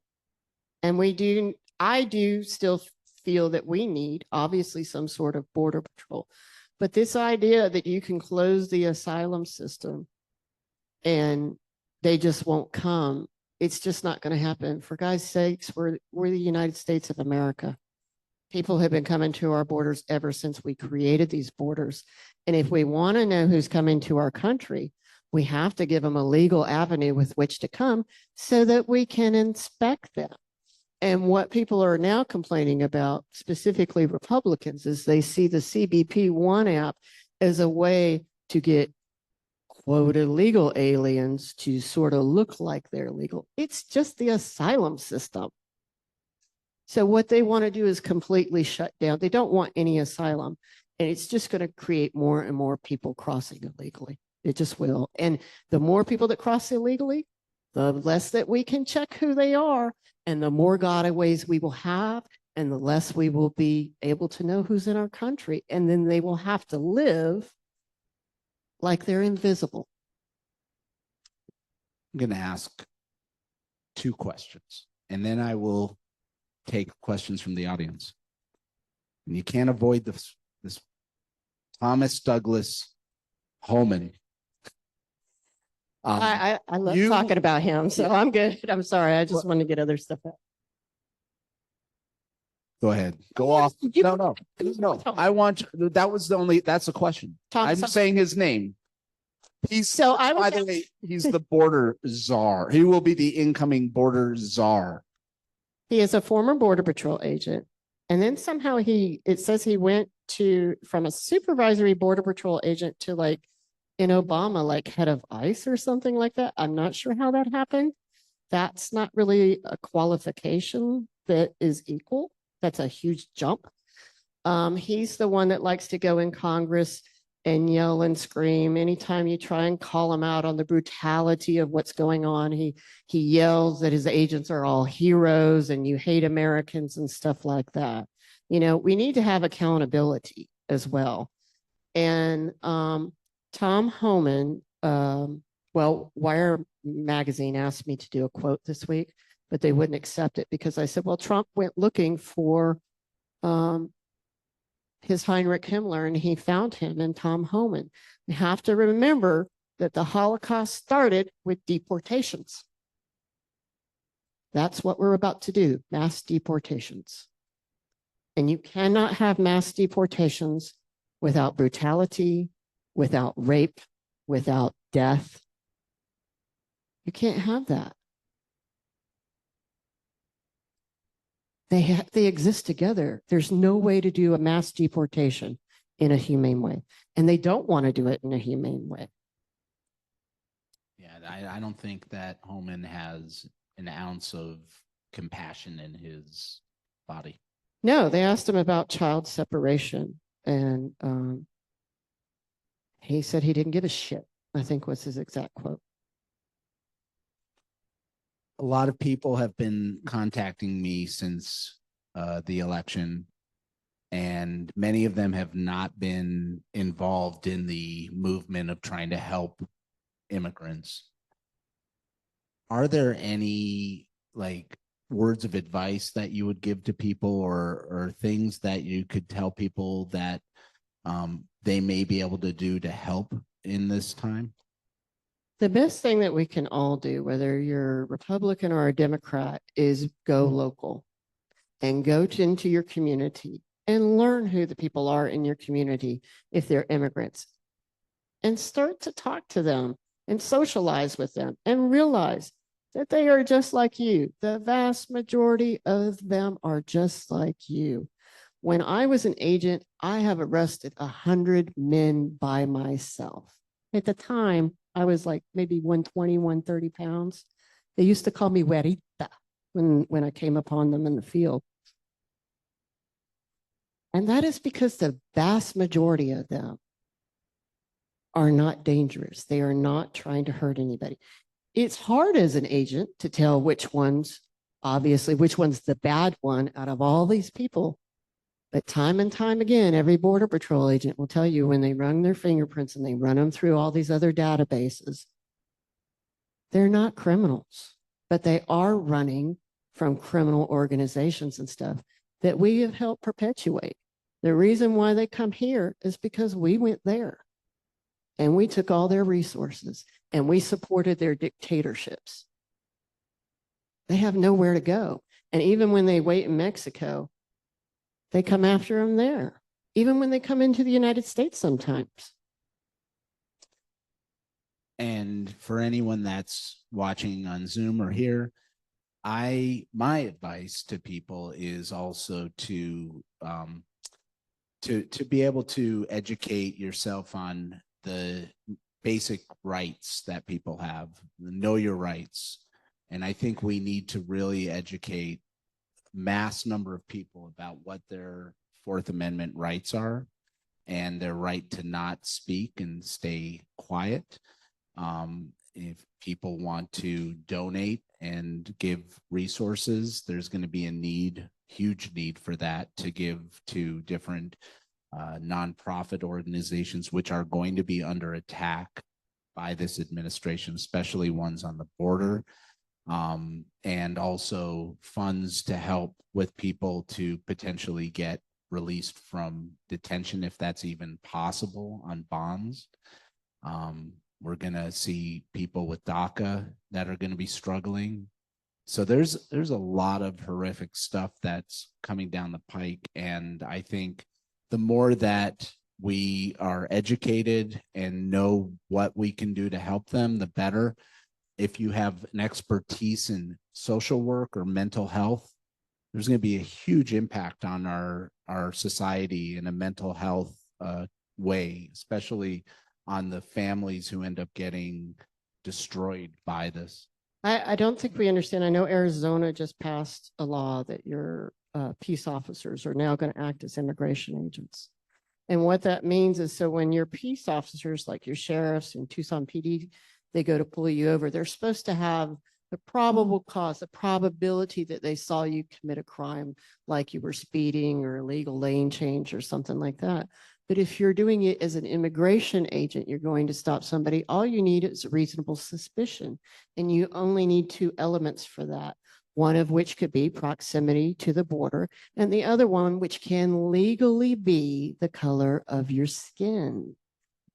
And I do still feel that we need, obviously, some sort of border patrol. But this idea that you can close the asylum system and they just won't come, it's just not going to happen. For God's sakes, we're the United States of America. People have been coming to our borders ever since we created these borders. And if we want to know who's coming to our country, we have to give them a legal avenue with which to come so that we can inspect them. And what people are now complaining about, specifically Republicans, is they see the CBP One app as a way to get, quote, illegal aliens to sort of look like they're legal. It's just the asylum system. So what they want to do is completely shut down. They don't want any asylum. And it's just going to create more and more people crossing illegally. It just will. And the more people that cross illegally, the less that we can check who they are, and the more gotaways we will have, and the less we will be able to know who's in our country. And then they will have to live like they're invisible. I'm going to ask 2 questions, and then I will take questions from the audience. And you can't avoid this Thomas Douglas Holman. I love talking about him, so I'm good. I'm sorry. I just want to get other stuff out. Go ahead. Go off. No. I want, that's the question. I'm saying his name. By the way, he's the border czar. He will be the incoming border czar. He is a former Border Patrol agent. And then somehow it says he went from a supervisory Border Patrol agent to in Obama, like head of ICE or something like that. I'm not sure how that happened. That's not really a qualification that is equal. That's a huge jump. He's the one that likes to go in Congress and yell and scream. Anytime you try and call him out on the brutality of what's going on, he yells that his agents are all heroes and you hate Americans and stuff like that. You know, we need to have accountability as well. And Tom Homan, Wire magazine asked me to do a quote this week, but they wouldn't accept it because I said, well, Trump went looking for his Heinrich Himmler, and he found him in Tom Homan. We have to remember that the Holocaust started with deportations. That's what we're about to do, mass deportations. And you cannot have mass deportations without brutality, without rape, without death. You can't have that. They exist together. There's no way to do a mass deportation in a humane way. And they don't want to do it in a humane way. Yeah, I don't think that Holman has an ounce of compassion in his body. No, they asked him about child separation. And he said he didn't give a shit, I think was his exact quote. A lot of people have been contacting me since the election, and many of them have not been involved in the movement of trying to help immigrants. Are there any words of advice that you would give to people, or things that you could tell people that they may be able to do to help in this time? The best thing that we can all do, whether you're a Republican or a Democrat, is go local and go into your community and learn who the people are in your community if they're immigrants, and start to talk to them and socialize with them and realize that they are just like you. The vast majority of them are just like you. When I was an agent, I have arrested 100 men by myself. At the time, I was like maybe 120, 130 pounds. They used to call me Huerita when I came upon them in the field. And that is because the vast majority of them are not dangerous. They are not trying to hurt anybody. It's hard as an agent to tell which one's, obviously, which one's the bad one out of all these people. But time and time again, every Border Patrol agent will tell you when they run their fingerprints and they run them through all these other databases, they're not criminals, but they are running from criminal organizations and stuff that we have helped perpetuate. The reason why they come here is because we went there and we took all their resources and we supported their dictatorships. They have nowhere to go. And even when they wait in Mexico, they come after them there, even when they come into the United States sometimes. And for anyone that's watching on Zoom or here, my advice to people is also to be able to educate yourself on the basic rights that people have. Know your rights. And I think we need to really educate mass number of people about what their Fourth Amendment rights are and their right to not speak and stay quiet. If people want to donate and give resources, there's going to be a need, huge need for that, to give to different nonprofit organizations, which are going to be under attack by this administration, especially ones on the border. And also funds to help with people to potentially get released from detention, if that's even possible, on bonds. We're going to see people with DACA that are going to be struggling. So there's a lot of horrific stuff that's coming down the pike. And I think the more that we are educated and know what we can do to help them, the better. If you have an expertise in social work or mental health, there's going to be a huge impact on our society in a mental health way, especially on the families who end up getting destroyed by this. I don't think we understand. I know Arizona just passed a law that your peace officers are now going to act as immigration agents. And what that means is, so when your peace officers, like your sheriffs and Tucson PD, they go to pull you over, they're supposed to have the probable cause, the probability that they saw you commit a crime, like you were speeding or illegal lane change or something like that. But if you're doing it as an immigration agent, you're going to stop somebody, all you need is reasonable suspicion. And you only need two elements for that. One of which could be proximity to the border, and the other one, which can legally be the color of your skin.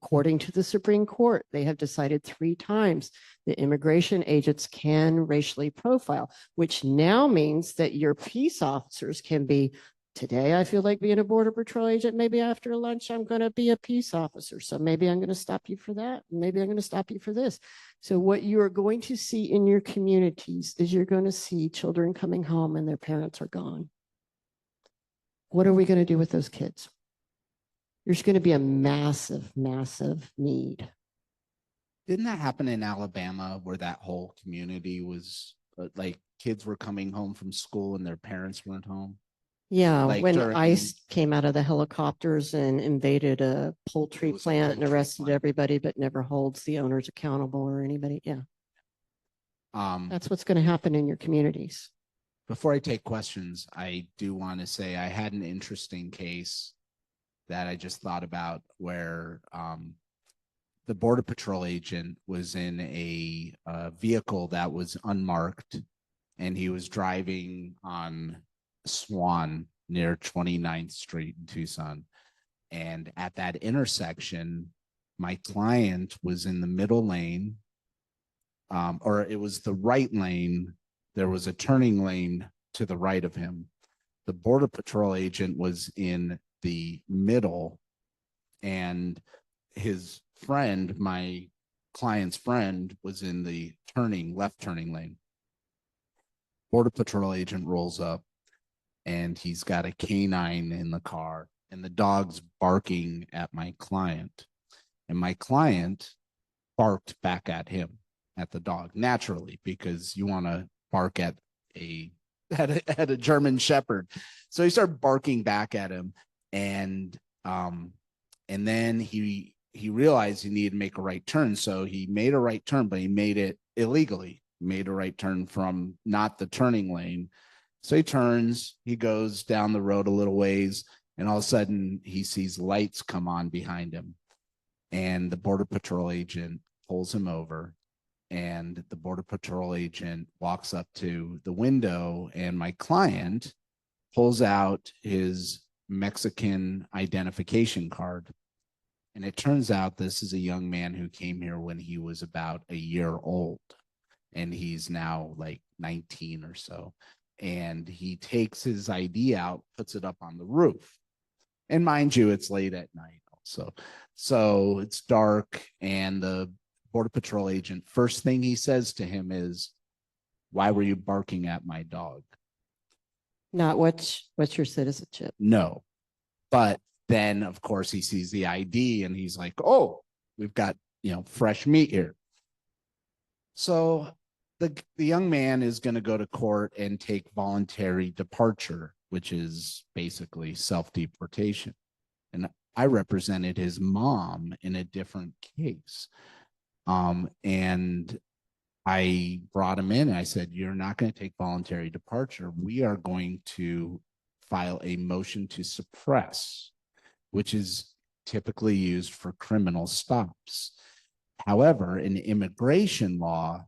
According to the Supreme Court, they have decided 3 times that immigration agents can racially profile, which now means that your peace officers can be, today I feel like being a Border Patrol agent, maybe after lunch I'm going to be a peace officer. So maybe I'm going to stop you for that. Maybe I'm going to stop you for this. So what you are going to see in your communities is you're going to see children coming home and their parents are gone. What are we going to do with those kids? There's going to be a massive, massive need. Didn't that happen in Alabama, where that whole community was like kids were coming home from school and their parents weren't home? Yeah, Like when during- ICE came out of the helicopters and invaded a poultry plant and arrested everybody, but never holds the owners accountable or anybody. Yeah. That's what's going to happen in your communities. Before I take questions, I do want to say I had an interesting case that I just thought about, where the Border Patrol agent was in a vehicle that was unmarked, and he was driving on Swan near 29th Street in Tucson. And at that intersection, my client was in the middle lane, or it was the right lane. There was a turning lane to the right of him. The Border Patrol agent was in the middle, and his friend, my client's friend, was in the left turning lane. Border Patrol agent rolls up and he's got a canine in the car and the dog's barking at my client. And my client barked back at him, at the dog, naturally, because you want to bark at a German Shepherd. So he started barking back at him, and then he realized he needed to make a right turn. So he made a right turn, but he made it illegally. Made a right turn from not the turning lane. So he turns, he goes down the road a little ways, and all of a sudden he sees lights come on behind him. And the Border Patrol agent pulls him over, and the Border Patrol agent walks up to the window, and my client pulls out his Mexican identification card. And it turns out this is a young man who came here when he was about a year old, and he's now like 19 or so. And he takes his ID out, puts it up on the roof. And mind you, it's late at night also. So it's dark, and the Border Patrol agent, first thing he says to him is, "Why were you barking at my dog?" Not what's your citizenship? No. But then, of course, he sees the ID and he's like, "Oh, we've got, fresh meat here." So the young man is going to go to court and take voluntary departure, which is basically self-deportation. And I represented his mom in a different case. And I brought him in and I said, "You're not going to take voluntary departure. We are going to file a motion to suppress," which is typically used for criminal stops. However, in immigration law,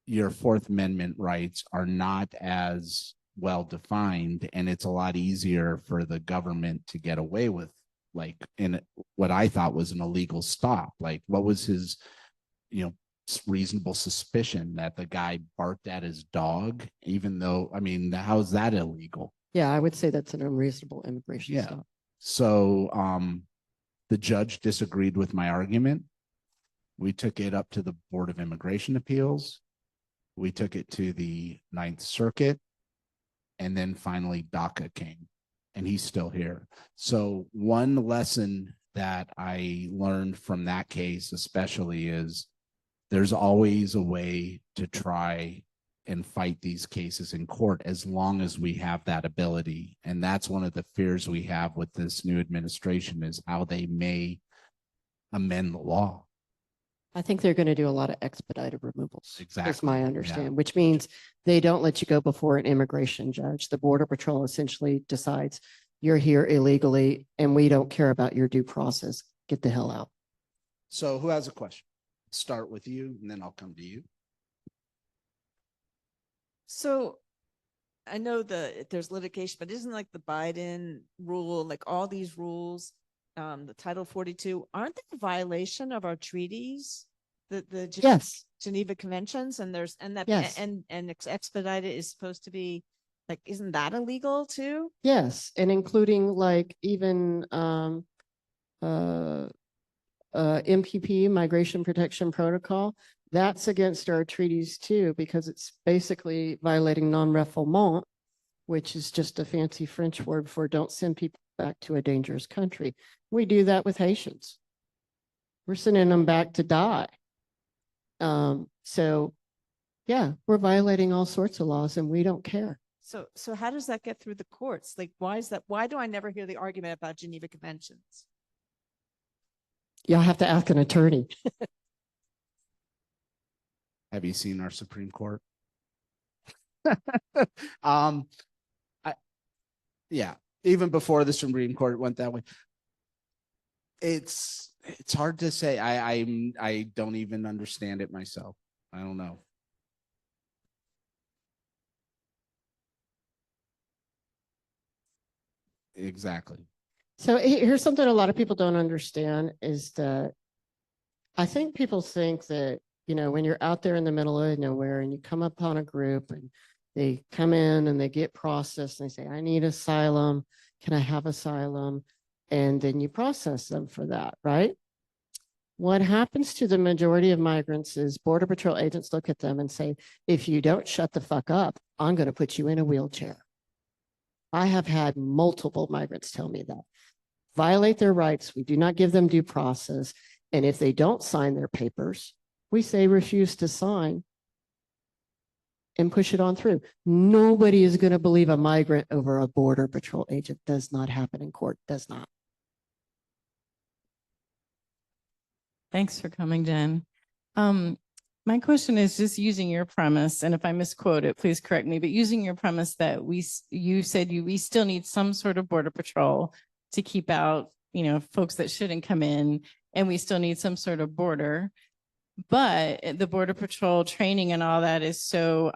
your Fourth Amendment rights are not as well defined, and it's a lot easier for the government to get away with, like, in what I thought was an illegal stop. Like, what was his, reasonable suspicion that the guy barked at his dog, even though, how's that illegal? Yeah, I would say that's an unreasonable immigration stop. So the judge disagreed with my argument. We took it up to the Board of Immigration Appeals. We took it to the Ninth Circuit. And then finally DACA came, and he's still here. So one lesson that I learned from that case especially is there's always a way to try and fight these cases in court as long as we have that ability. And that's one of the fears we have with this new administration, is how they may amend the law. I think they're going to do a lot of expedited removals. Exactly. Is my understanding, which means they don't let you go before an immigration judge. The Border Patrol essentially decides you're here illegally and we don't care about your due process. Get the hell out. So who has a question? Start with you, and then I'll come to you. So I know there's litigation, but isn't like the Biden rule, like all these rules, the Title 42, aren't they a violation of our treaties? The Yes. Geneva Conventions, and Yes. and expedited is supposed to be like, isn't that illegal too? Yes, and including like even MPP, Migration Protection Protocol, that's against our treaties too, because it's basically violating non-refoulement, which is just a fancy French word for don't send people back to a dangerous country. We do that with Haitians. We're sending them back to die. So yeah, we're violating all sorts of laws and we don't care. So how does that get through the courts? Like, why is that? Why do I never hear the argument about Geneva Conventions? You'll have to ask an attorney. Have you seen our Supreme Court? Yeah, even before the Supreme Court went that way. It's hard to say. I don't even understand it myself. I don't know. Exactly. So here's something a lot of people don't understand is that I think people think that, when you're out there in the middle of nowhere and you come upon a group and they come in and they get processed and they say, "I need asylum. Can I have asylum?" And then you process them for that, right? What happens to the majority of migrants is Border Patrol agents look at them and say, "If you don't shut the fuck up, I'm going to put you in a wheelchair. I have had multiple migrants tell me that. Violate their rights. We do not give them due process. And if they don't sign their papers, we say refuse to sign and push it on through. Nobody is going to believe a migrant over a border patrol agent. Does not happen in court. Does not. Thanks for coming, Jen. My question is just using your premise, and if I misquote it, please correct me, but using your premise that we still need some sort of border patrol to keep out, folks that shouldn't come in, and we still need some sort of border. But the border patrol training and all that is so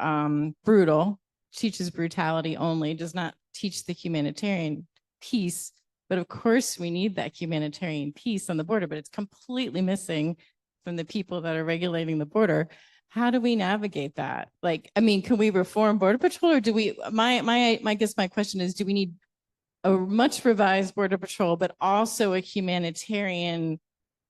brutal, teaches brutality only, does not teach the humanitarian piece. But of course, we need that humanitarian piece on the border, but it's completely missing from the people that are regulating the border. How do we navigate that? Can we reform Border Patrol, or do we, my question is, do we need a much revised Border Patrol, but also a humanitarian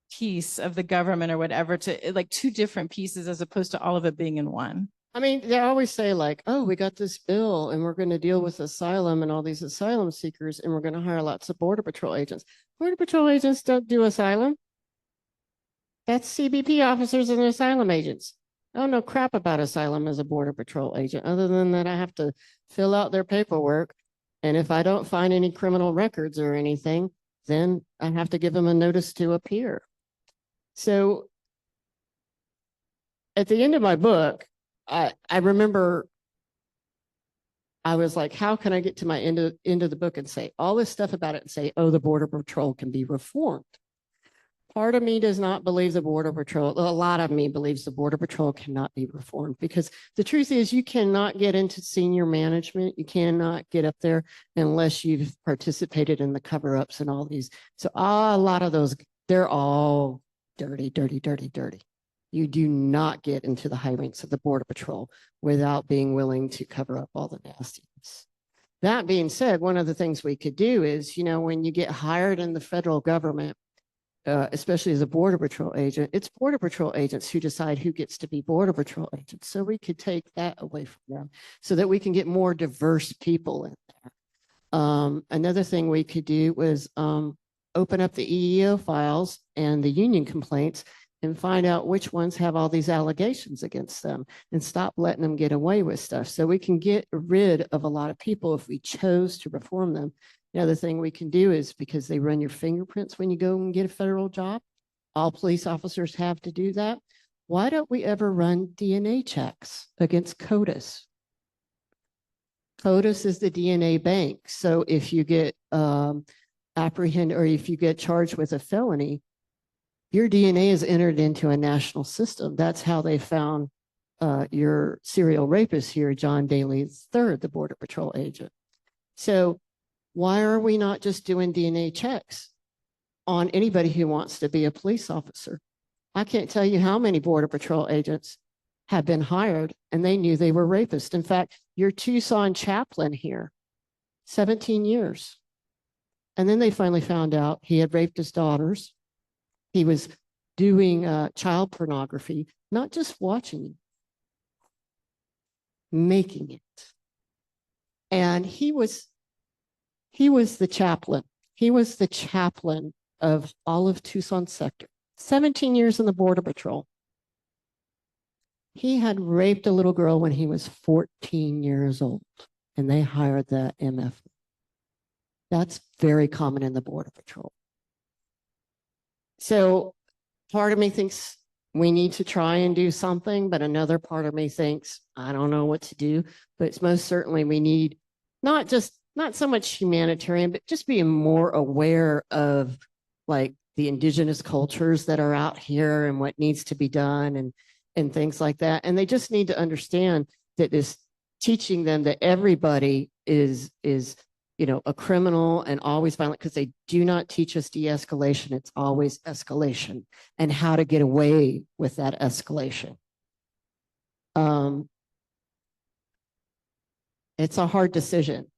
piece of the government or whatever, to two different pieces as opposed to all of it being in one? I mean, they always say oh, we got this bill and we're going to deal with asylum and all these asylum seekers, and we're going to hire lots of Border Patrol agents. Border Patrol agents don't do asylum. That's CBP officers and asylum agents. I don't know crap about asylum as a Border Patrol agent, other than that I have to fill out their paperwork. And if I don't find any criminal records or anything, then I have to give them a notice to appear. So at the end of my book, I remember I was like, how can I get to my end of the book and say all this stuff about it and say, oh, the Border Patrol can be reformed? Part of me does not believe the Border Patrol. A lot of me believes the Border Patrol cannot be reformed, because the truth is you cannot get into senior management. You cannot get up there unless you've participated in the cover-ups and all these. So a lot of those, they're all dirty, dirty, dirty, dirty. You do not get into the high ranks of the Border Patrol without being willing to cover up all the nastiness. That being said, one of the things we could do is, when you get hired in the federal government, especially as a Border Patrol agent, it's Border Patrol agents who decide who gets to be Border Patrol agents. So we could take that away from them so that we can get more diverse people in there. Another thing we could do was open up the EEO files and the union complaints and find out which ones have all these allegations against them and stop letting them get away with stuff. So we can get rid of a lot of people if we chose to reform them. The other thing we can do is, because they run your fingerprints when you go and get a federal job, all police officers have to do that. Why don't we ever run DNA checks against CODIS? CODIS is the DNA bank. So if you get apprehended, or if you get charged with a felony, your DNA is entered into a national system. That's how they found your serial rapist here, John Daly III, the Border Patrol agent. So why are we not just doing DNA checks on anybody who wants to be a police officer? I can't tell you how many Border Patrol agents have been hired and they knew they were rapists. In fact, your Tucson chaplain here, 17 years. And then they finally found out he had raped his daughters. He was doing child pornography, not just watching it, making it. And he was the chaplain. He was the chaplain of all of Tucson sector, 17 years in the Border Patrol. He had raped a little girl when he was 14 years old, and they hired the MF. That's very common in the Border Patrol. So part of me thinks we need to try and do something, but another part of me thinks, I don't know what to do, but it's most certainly we need not so much humanitarian, but just being more aware of the indigenous cultures that are out here and what needs to be done and things like that. And they just need to understand that this teaching them that everybody is a criminal and always violent, because they do not teach us de-escalation. It's always escalation and how to get away with that escalation. It's a hard decision.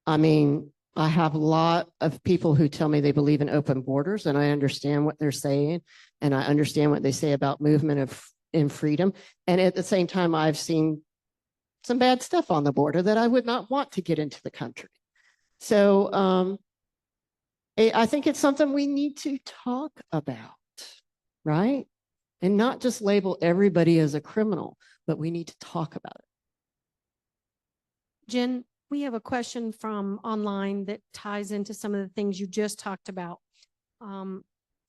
I mean, I have a lot of people who tell me they believe in open borders, and I understand what they're saying, and I understand what they say about movement in freedom. And at the same time, I've seen some bad stuff on the border that I would not want to get into the country. So I think it's something we need to talk about, right? And not just label everybody as a criminal, but we need to talk about it. Jenn, we have a question from online that ties into some of the things you just talked about.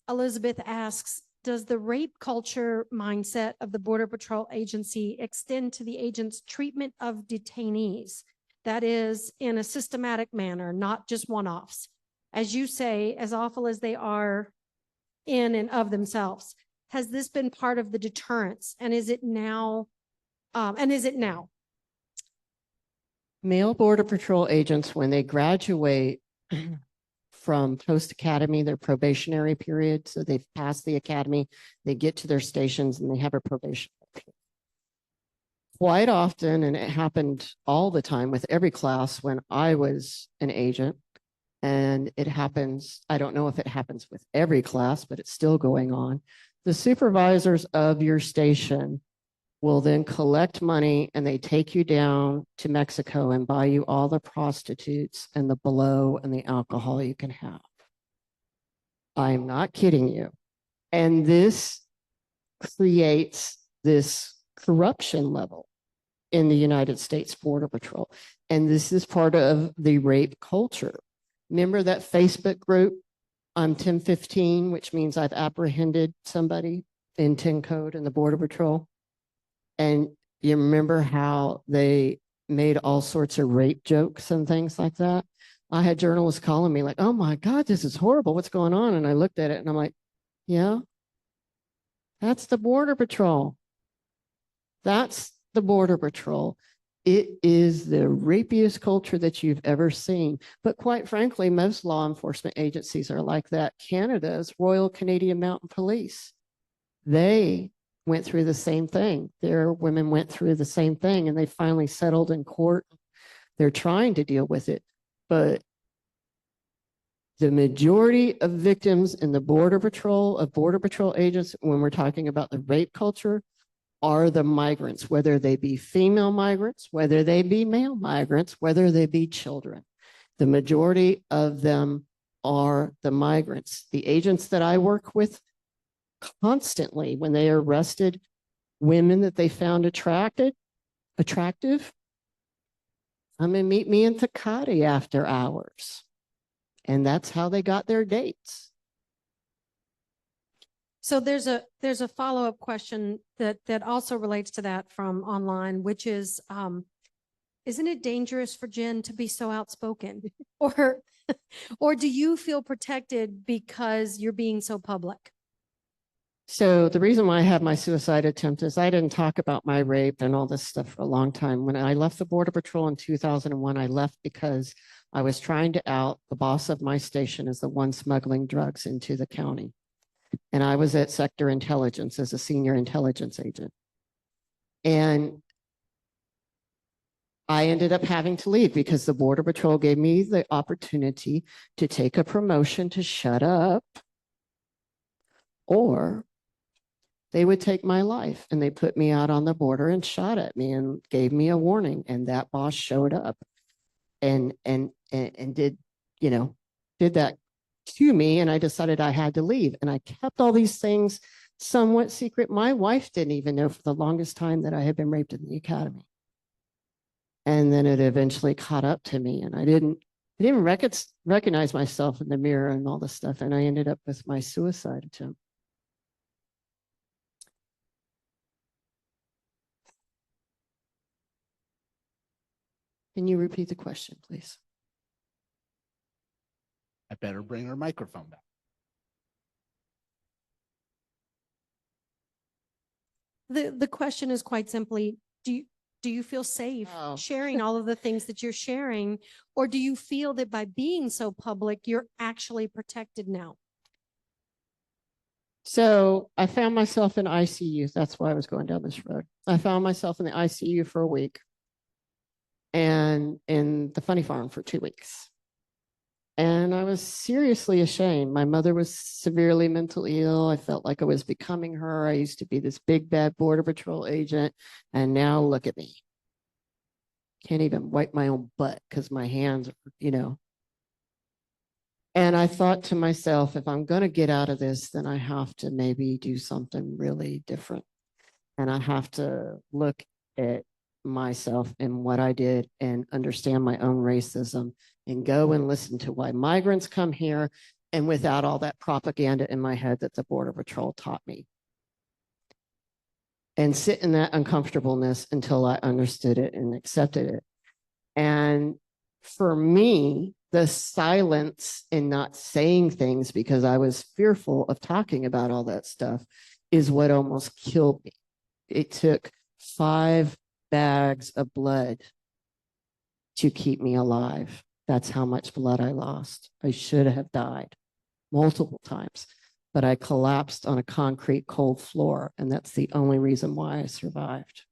Elizabeth asks, does the rape culture mindset of the Border Patrol agency extend to the agent's treatment of detainees? That is, in a systematic manner, not just one-offs. As you say, as awful as they are in and of themselves, has this been part of the deterrence? And is it now? Male Border Patrol agents, when they graduate from post-academy, their probationary period, so they've passed the academy, they get to their stations and they have a probation period. Quite often, and it happened all the time with every class when I was an agent, and it happens, I don't know if it happens with every class, but it's still going on. The supervisors of your station will then collect money and they take you down to Mexico and buy you all the prostitutes and the blow and the alcohol you can have. I'm not kidding you. And this creates this corruption level in the United States Border Patrol. And this is part of the rape culture. Remember that Facebook group, I'm 1015, which means I've apprehended somebody in 10 code in the Border Patrol. And you remember how they made all sorts of rape jokes and things like that? I had journalists calling me like, oh my God, this is horrible. What's going on? And I looked at it and I'm like, yeah, that's the Border Patrol. That's the Border Patrol. It is the rapiest culture that you've ever seen. But quite frankly, most law enforcement agencies are like that. Canada's Royal Canadian Mounted Police, they went through the same thing. Their women went through the same thing and they finally settled in court. They're trying to deal with it. But the majority of victims in the Border Patrol, agents, when we're talking about the rape culture, are the migrants, whether they be female migrants, whether they be male migrants, whether they be children. The majority of them are the migrants. The agents that I work with constantly, when they arrested women that they found attractive, come and meet me in Tecate after hours. And that's how they got their dates. So there's a follow-up question that also relates to that from online, which is, isn't it dangerous for Jenn to be so outspoken? or do you feel protected because you're being so public? So the reason why I had my suicide attempt is I didn't talk about my rape and all this stuff for a long time. When I left the Border Patrol in 2001, I left because I was trying to out the boss of my station as the one smuggling drugs into the county. And I was at Sector Intelligence as a senior intelligence agent. And I ended up having to leave because the Border Patrol gave me the opportunity to take a promotion to shut up, or they would take my life. And they put me out on the border and shot at me and gave me a warning. And that boss showed up and did that to me. And I decided I had to leave. And I kept all these things somewhat secret. My wife didn't even know for the longest time that I had been raped in the academy. And then it eventually caught up to me, and I didn't recognize myself in the mirror and all this stuff. And I ended up with my suicide attempt. Can you repeat the question, please? I better bring her microphone back. The question is quite simply, do you feel safe sharing all of the things that you're sharing, or do you feel that by being so public, you're actually protected now? So I found myself in ICU. That's why I was going down this road. I found myself in the ICU for a week and in the funny farm for 2 weeks. And I was seriously ashamed. My mother was severely mentally ill. I felt like I was becoming her. I used to be this big, bad Border Patrol agent. And now look at me. can't even wipe my own butt because my hands are, you know. And I thought to myself, if I'm going to get out of this, then I have to maybe do something really different. And I have to look at myself and what I did and understand my own racism and go and listen to why migrants come here, and without all that propaganda in my head that the Border Patrol taught me. And sit in that uncomfortableness until I understood it and accepted it. And for me, the silence and not saying things because I was fearful of talking about all that stuff is what almost killed me. It took 5 bags of blood to keep me alive. That's how much blood I lost. I should have died multiple times, but I collapsed on a concrete cold floor, and that's the only reason why I survived.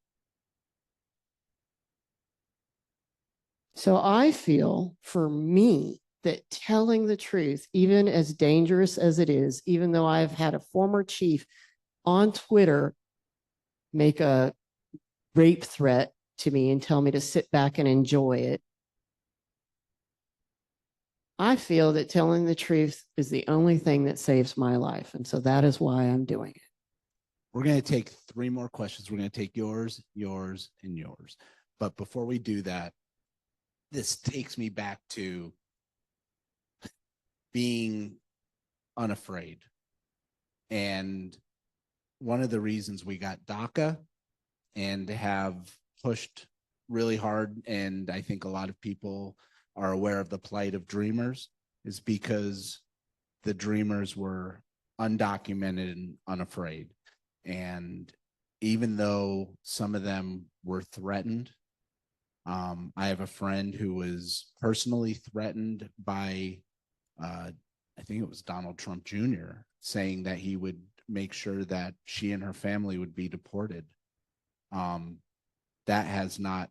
So I feel for me that telling the truth, even as dangerous as it is, even though I've had a former chief on Twitter make a rape threat to me and tell me to sit back and enjoy it, I feel that telling the truth is the only thing that saves my life. And so that is why I'm doing it. We're going to take 3 more questions. We're going to take yours, yours, and yours. But before we do that, this takes me back to being unafraid. And one of the reasons we got DACA and have pushed really hard, and I think a lot of people are aware of the plight of dreamers, is because the dreamers were undocumented and unafraid. And even though some of them were threatened, I have a friend who was personally threatened by, I think it was Donald Trump Jr., saying that he would make sure that she and her family would be deported. That has not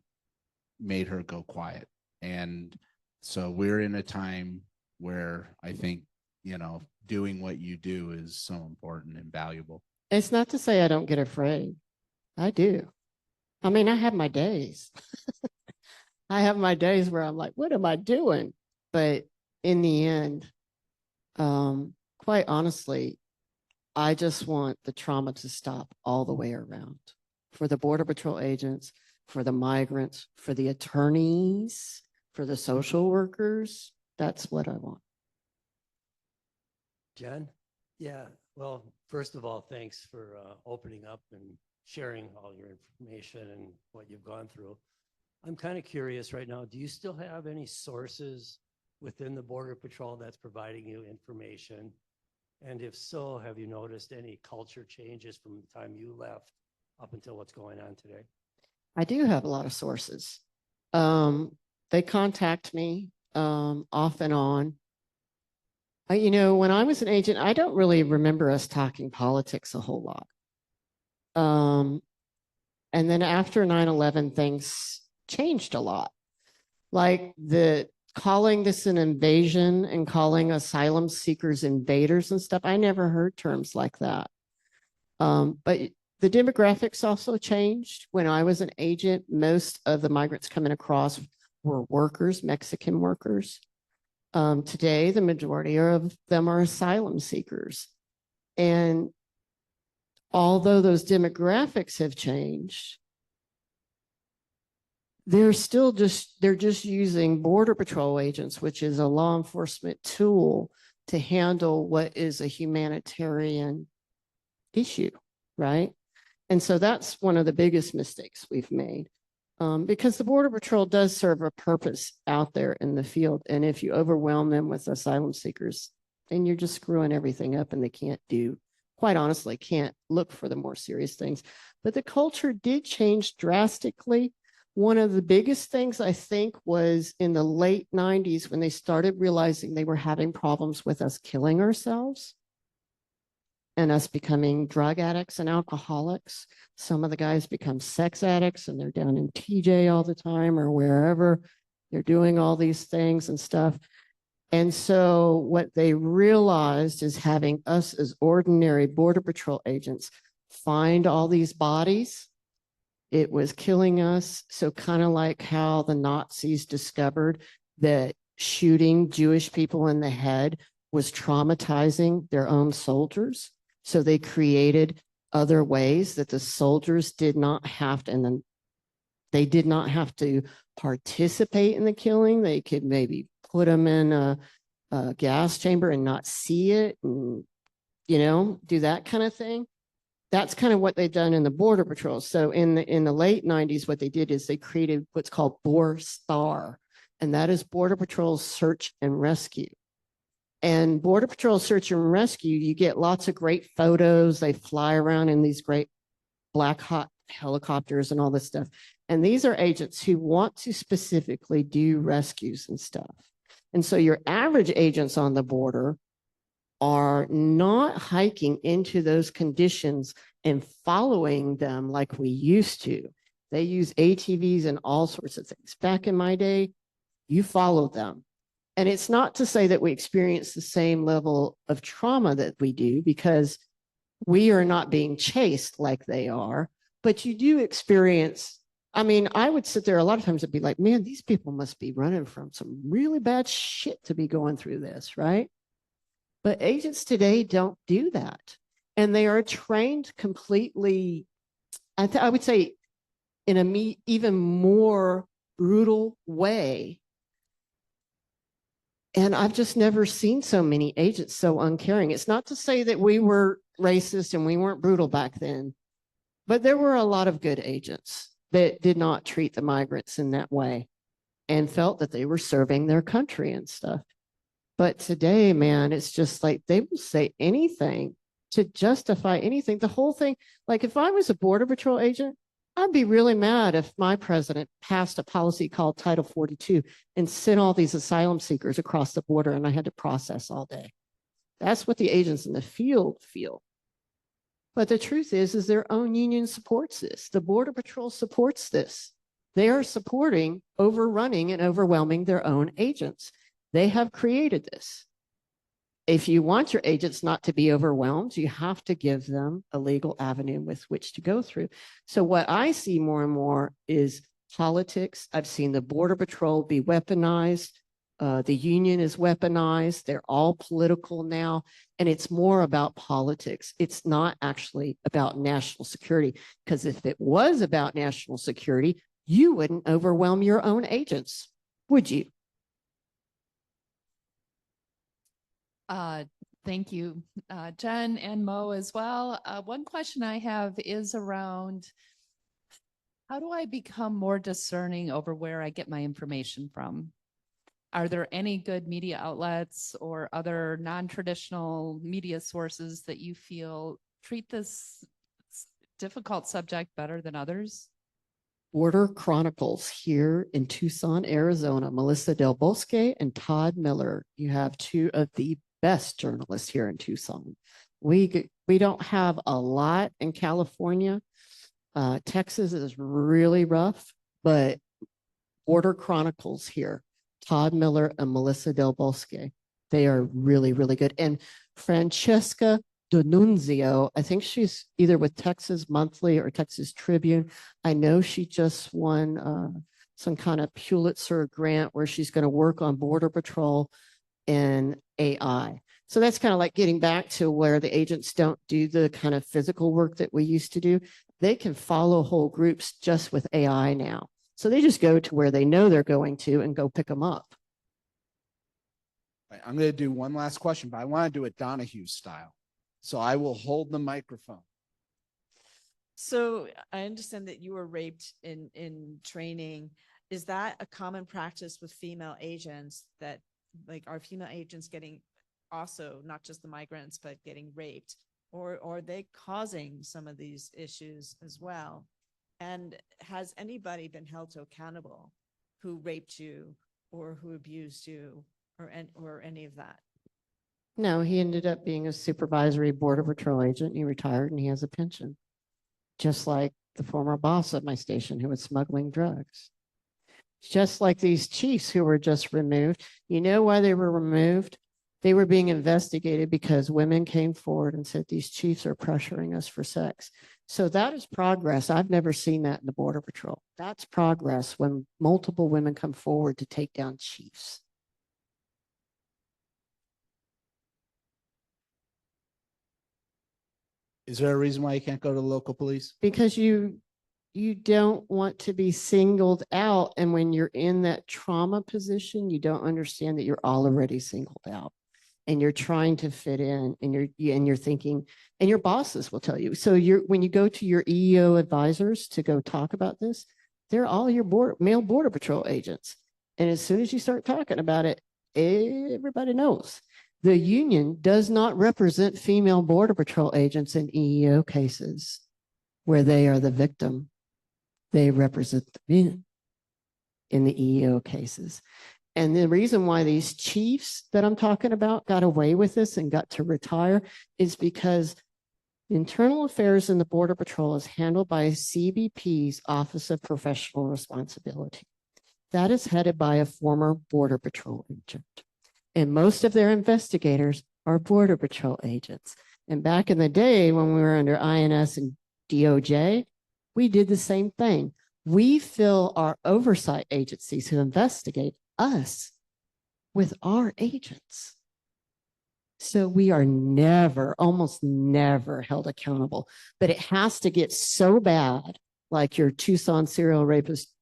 made her go quiet. And so we're in a time where I think, you know, doing what you do is so important and valuable. It's not to say I don't get afraid. I do. I mean, I have my days. I have my days where I'm like, what am I doing? But in the end, quite honestly, I just want the trauma to stop all the way around, for the Border Patrol agents, for the migrants, for the attorneys, for the social workers. That's what I want. Jen? Yeah, well, first of all, thanks for opening up and sharing all your information and what you've gone through. I'm kind of curious right now, do you still have any sources within the Border Patrol that's providing you information? And if so, have you noticed any culture changes from the time you left up until what's going on today? I do have a lot of sources. They contact me off and on. You know, when I was an agent, I don't really remember us talking politics a whole lot. And then after 9/11, things changed a lot. Like calling this an invasion and calling asylum seekers invaders and stuff. I never heard terms like that. But the demographics also changed. When I was an agent, most of the migrants coming across were workers, Mexican workers. Today, the majority of them are asylum seekers. And although those demographics have changed, they're just using Border Patrol agents, which is a law enforcement tool, to handle what is a humanitarian issue, right? And so that's one of the biggest mistakes we've made, because the Border Patrol does serve a purpose out there in the field. And if you overwhelm them with asylum seekers, then you're just screwing everything up, and they quite honestly, can't look for the more serious things. But the culture did change drastically. One of the biggest things, I think, was in the late 90s when they started realizing they were having problems with us killing ourselves and us becoming drug addicts and alcoholics. Some of the guys become sex addicts, and they're down in TJ all the time or wherever. They're doing all these things and stuff. And so what they realized is having us as ordinary Border Patrol agents find all these bodies It was killing us. So kind of like how the Nazis discovered that shooting Jewish people in the head was traumatizing their own soldiers. So they created other ways that the soldiers did not have to, and then they did not have to participate in the killing. They could maybe put them in a gas chamber and not see it, and, you know, do that kind of thing. That's kind of what they've done in the Border Patrol. So in the late 90s, what they did is they created what's called BOR-STAR, and that is Border Patrol Search and Rescue. And Border Patrol Search and Rescue, you get lots of great photos. They fly around in these great Black Hawk helicopters and all this stuff. And these are agents who want to specifically do rescues and stuff. And so your average agents on the border are not hiking into those conditions and following them like we used to. They use ATVs and all sorts of things. Back in my day, you followed them. And it's not to say that we experience the same level of trauma that we do, because we are not being chased like they are, but you do experience. I mean, I would sit there a lot of times and be like, man, these people must be running from some really bad shit to be going through this, right? But agents today don't do that. And they are trained completely, I would say, in an even more brutal way. And I've just never seen so many agents so uncaring. It's not to say that we were racist and we weren't brutal back then, but there were a lot of good agents that did not treat the migrants in that way and felt that they were serving their country and stuff. But today, man, it's just like they will say anything to justify anything. The whole thing, like if I was a Border Patrol agent, I'd be really mad if my president passed a policy called Title 42 and sent all these asylum seekers across the border and I had to process all day. That's what the agents in the field feel. But the truth is their own union supports this. The Border Patrol supports this. They are supporting overrunning and overwhelming their own agents. They have created this. If you want your agents not to be overwhelmed, you have to give them a legal avenue with which to go through. So what I see more and more is politics. I've seen the Border Patrol be weaponized. The union is weaponized. They're all political now. And it's more about politics. It's not actually about national security. Because if it was about national security, you wouldn't overwhelm your own agents, would you? Thank you, Jenn and Mo as well. One question I have is around how do I become more discerning over where I get my information from? Are there any good media outlets or other non-traditional media sources that you feel treat this difficult subject better than others? Border Chronicles here in Tucson, Arizona, Melissa Del Bosque and Todd Miller. You have two of the best journalists here in Tucson. We don't have a lot in California. Texas is really rough, but Border Chronicles here, Todd Miller and Melissa Del Bosque, they are really, really good. And Francesca D'Annunzio, I think she's either with Texas Monthly or Texas Tribune. I know she just won some kind of Pulitzer grant where she's going to work on Border Patrol and AI. So that's kind of like getting back to where the agents don't do the kind of physical work that we used to do. They can follow whole groups just with AI now. So they just go to where they know they're going to and go pick them up. I'm going to do one last question, but I want to do it Donahue style. So I will hold the microphone. So I understand that you were raped in training. Is that a common practice with female agents, that like are female agents getting also not just the migrants, but getting raped, or are they causing some of these issues as well? And has anybody been held accountable who raped you or who abused you or any of that? No, he ended up being a supervisory Border Patrol agent. He retired and he has a pension, just like the former boss at my station who was smuggling drugs. Just like these chiefs who were just removed. You know why they were removed? They were being investigated because women came forward and said, these chiefs are pressuring us for sex. So that is progress. I've never seen that in the Border Patrol. That's progress when multiple women come forward to take down chiefs. Is there a reason why you can't go to the local police? Because you don't want to be singled out. And when you're in that trauma position, you don't understand that you're already singled out and you're trying to fit in, and you're thinking, and your bosses will tell you. So when you go to your EEO advisors to go talk about this, they're all your male Border Patrol agents. And as soon as you start talking about it, everybody knows. The union does not represent female Border Patrol agents in EEO cases where they are the victim. They represent the men in the EEO cases. And the reason why these chiefs that I'm talking about got away with this and got to retire is because internal affairs in the Border Patrol is handled by CBP's Office of Professional Responsibility. That is headed by a former Border Patrol agent. And most of their investigators are Border Patrol agents. And back in the day when we were under INS and DOJ, we did the same thing. We fill our oversight agencies who investigate us with our agents. So we are never, almost never held accountable, but it has to get so bad, like your Tucson serial rapist,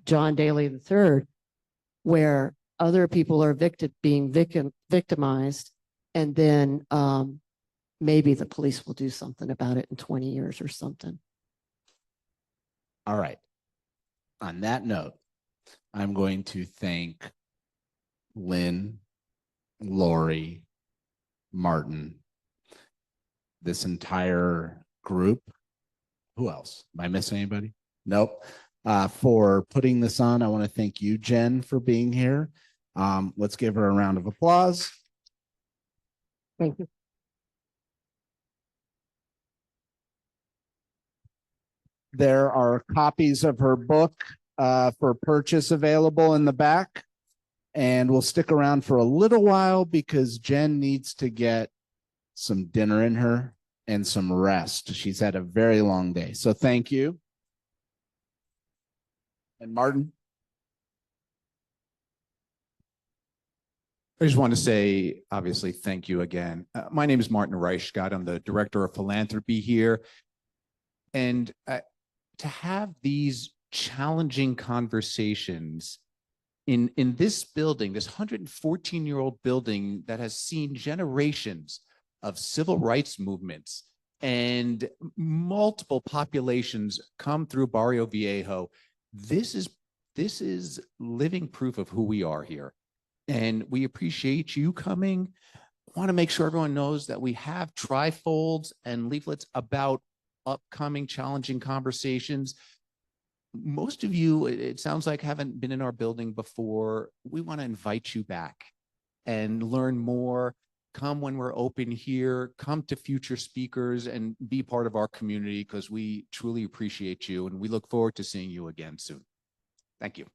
John Daly III, where other people are being victimized, and then maybe the police will do something about it in 20 years or something. All right. On that note, I'm going to thank Lynn, Lori, Martin, this entire group. Who else? Am I missing anybody? Nope. For putting this on. I want to thank you, Jen, for being here. Let's give her a round of applause. Thank you. There are copies of her book for purchase available in the back. And we'll stick around for a little while because Jen needs to get some dinner in her and some rest. She's had a very long day. So thank you. And Martin? I just want to say, obviously, thank you again. My name is Martin Reichgott. I'm the Director of Philanthropy here. And to have these challenging conversations in this building, this 114-year-old building that has seen generations of civil rights movements and multiple populations come through Barrio Viejo, this is living proof of who we are here. And we appreciate you coming. I want to make sure everyone knows that we have trifolds and leaflets about upcoming challenging conversations. Most of you, it sounds like, haven't been in our building before. We want to invite you back and learn more. Come when we're open here, come to future speakers and be part of our community because we truly appreciate you and we look forward to seeing you again soon. Thank you.